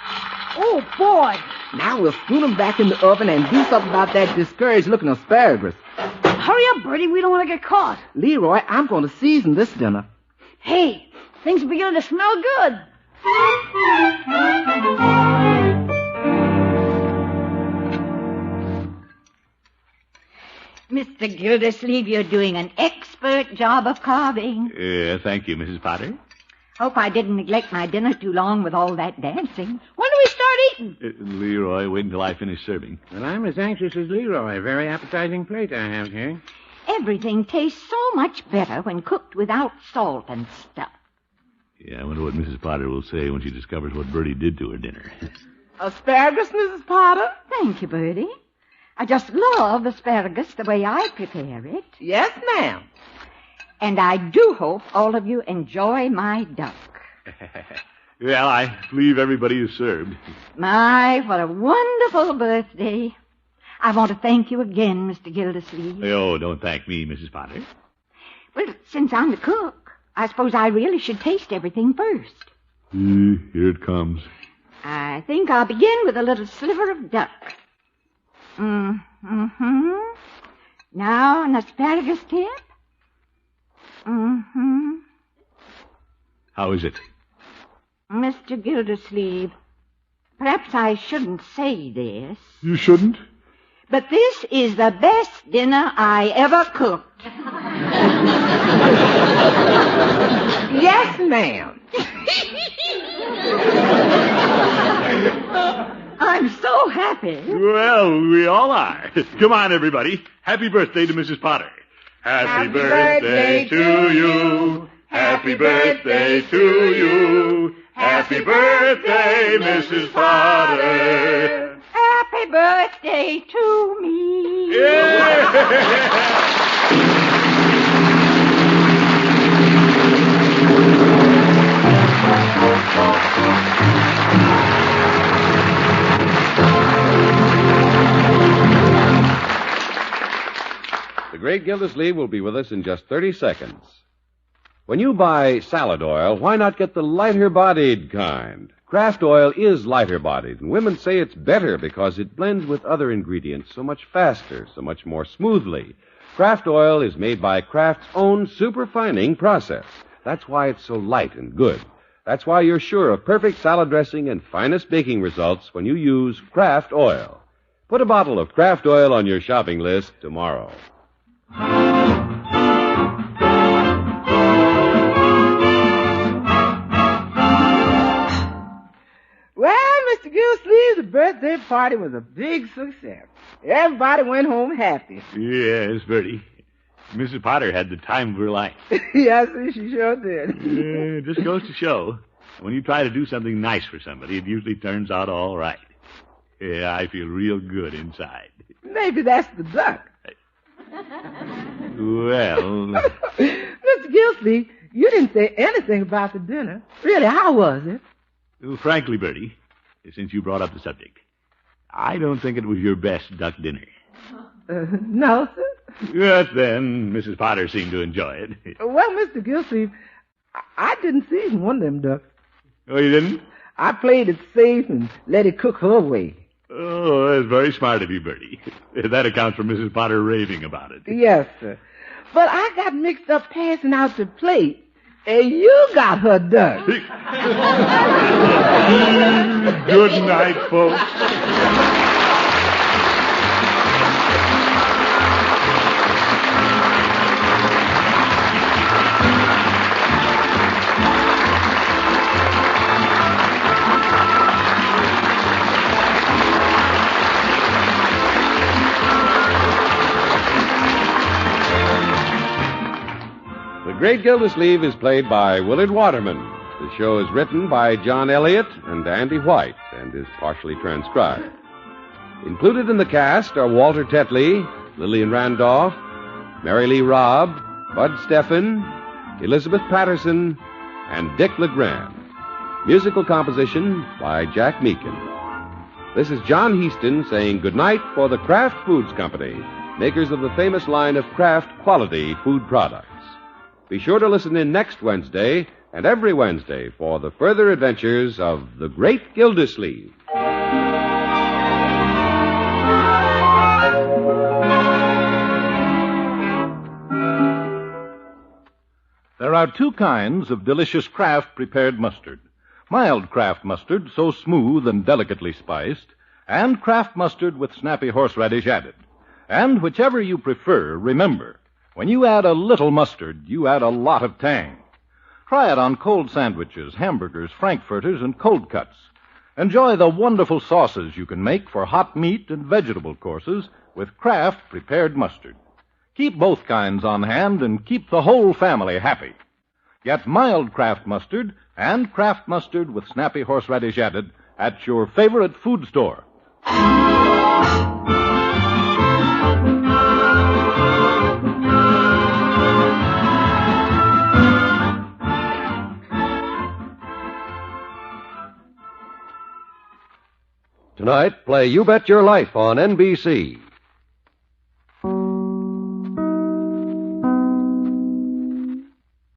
Oh, boy. Now we'll spoon them back in the oven and do something about that discouraged-looking asparagus. Hurry up, Bertie. We don't want to get caught. Leroy, I'm going to season this dinner. Hey, things are beginning to smell good. Mr. Gildersleeve, you're doing an expert job of carving. Thank you, Mrs. Potter. Hope I didn't neglect my dinner too long with all that dancing. When do we start eating? Leroy, wait until I finish serving. Well, I'm as anxious as Leroy. Very appetizing plate I have here. Everything tastes so much better when cooked without salt and stuff. Yeah, I wonder what Mrs. Potter will say when she discovers what Bertie did to her dinner. Asparagus, Mrs. Potter? Thank you, Bertie. I just love asparagus the way I prepare it. Yes, ma'am. And I do hope all of you enjoy my duck. Well, I believe everybody is served. My, what a wonderful birthday. I want to thank you again, Mr. Gildersleeve. Oh, don't thank me, Mrs. Potter. Well, since I'm the cook, I suppose I really should taste everything first. Here it comes. I think I'll begin with a little sliver of duck. Mm-hmm. Now an asparagus tip. Mm-hmm. How is it? Mr. Gildersleeve, perhaps I shouldn't say this, You shouldn't? but this is the best dinner I ever cooked. Yes, ma'am. I'm so happy. Well, we all are. Come on, everybody. Happy birthday to Mrs. Potter. Happy birthday to you. Happy birthday to you. Happy birthday, Mrs. Potter. Happy birthday to me. The great Gildersleeve will be with us in just 30 seconds. When you buy salad oil, why not get the lighter-bodied kind? Kraft oil is lighter-bodied, and women say it's better because it blends with other ingredients so much faster, so much more smoothly. Kraft oil is made by Kraft's own superfining process. That's why it's so light and good. That's why you're sure of perfect salad dressing and finest baking results when you use Kraft oil. Put a bottle of Kraft oil on your shopping list tomorrow. Well, Mr. Gildersleeve, the birthday party was a big success. Everybody went home happy. Yes, Bertie. Mrs. Potter had the time of her life. Yes, she sure did. It just goes to show, when you try to do something nice for somebody, it usually turns out all right. Yeah, I feel real good inside. Maybe that's the duck. Well... Mr. Gildersleeve, you didn't say anything about the dinner. Really, how was it? Well, frankly, Bertie, since you brought up the subject, I don't think it was your best duck dinner. No, sir. But then, Mrs. Potter seemed to enjoy it. Well, Mr. Gildersleeve, I didn't season one of them ducks. Oh, you didn't? I played it safe and let it cook her way. Oh, that's very smart of you, Bertie. That accounts for Mrs. Potter raving about it. Yes, sir. But I got mixed up passing out the plate, and you got her duck. Good night, folks. The Great Gildersleeve is played by Willard Waterman. The show is written by John Elliott and Andy White and is partially transcribed. Included in the cast are Walter Tetley, Lillian Randolph, Mary Lee Robb, Bud Steffen, Elizabeth Patterson, and Dick LeGrand. Musical composition by Jack Meakin. This is John Heaston saying goodnight for the Kraft Foods Company, makers of the famous line of Kraft quality food products. Be sure to listen in next Wednesday and every Wednesday for the further adventures of the Great Gildersleeve. There are two kinds of delicious Kraft prepared mustard. Mild Kraft mustard, so smooth and delicately spiced, and Kraft mustard with snappy horseradish added. And whichever you prefer, remember, when you add a little mustard, you add a lot of tang. Try it on cold sandwiches, hamburgers, frankfurters, and cold cuts. Enjoy the wonderful sauces you can make for hot meat and vegetable courses with Kraft prepared mustard. Keep both kinds on hand and keep the whole family happy. Get mild Kraft mustard and Kraft mustard with snappy horseradish added at your favorite food store. Tonight, play You Bet Your Life on NBC.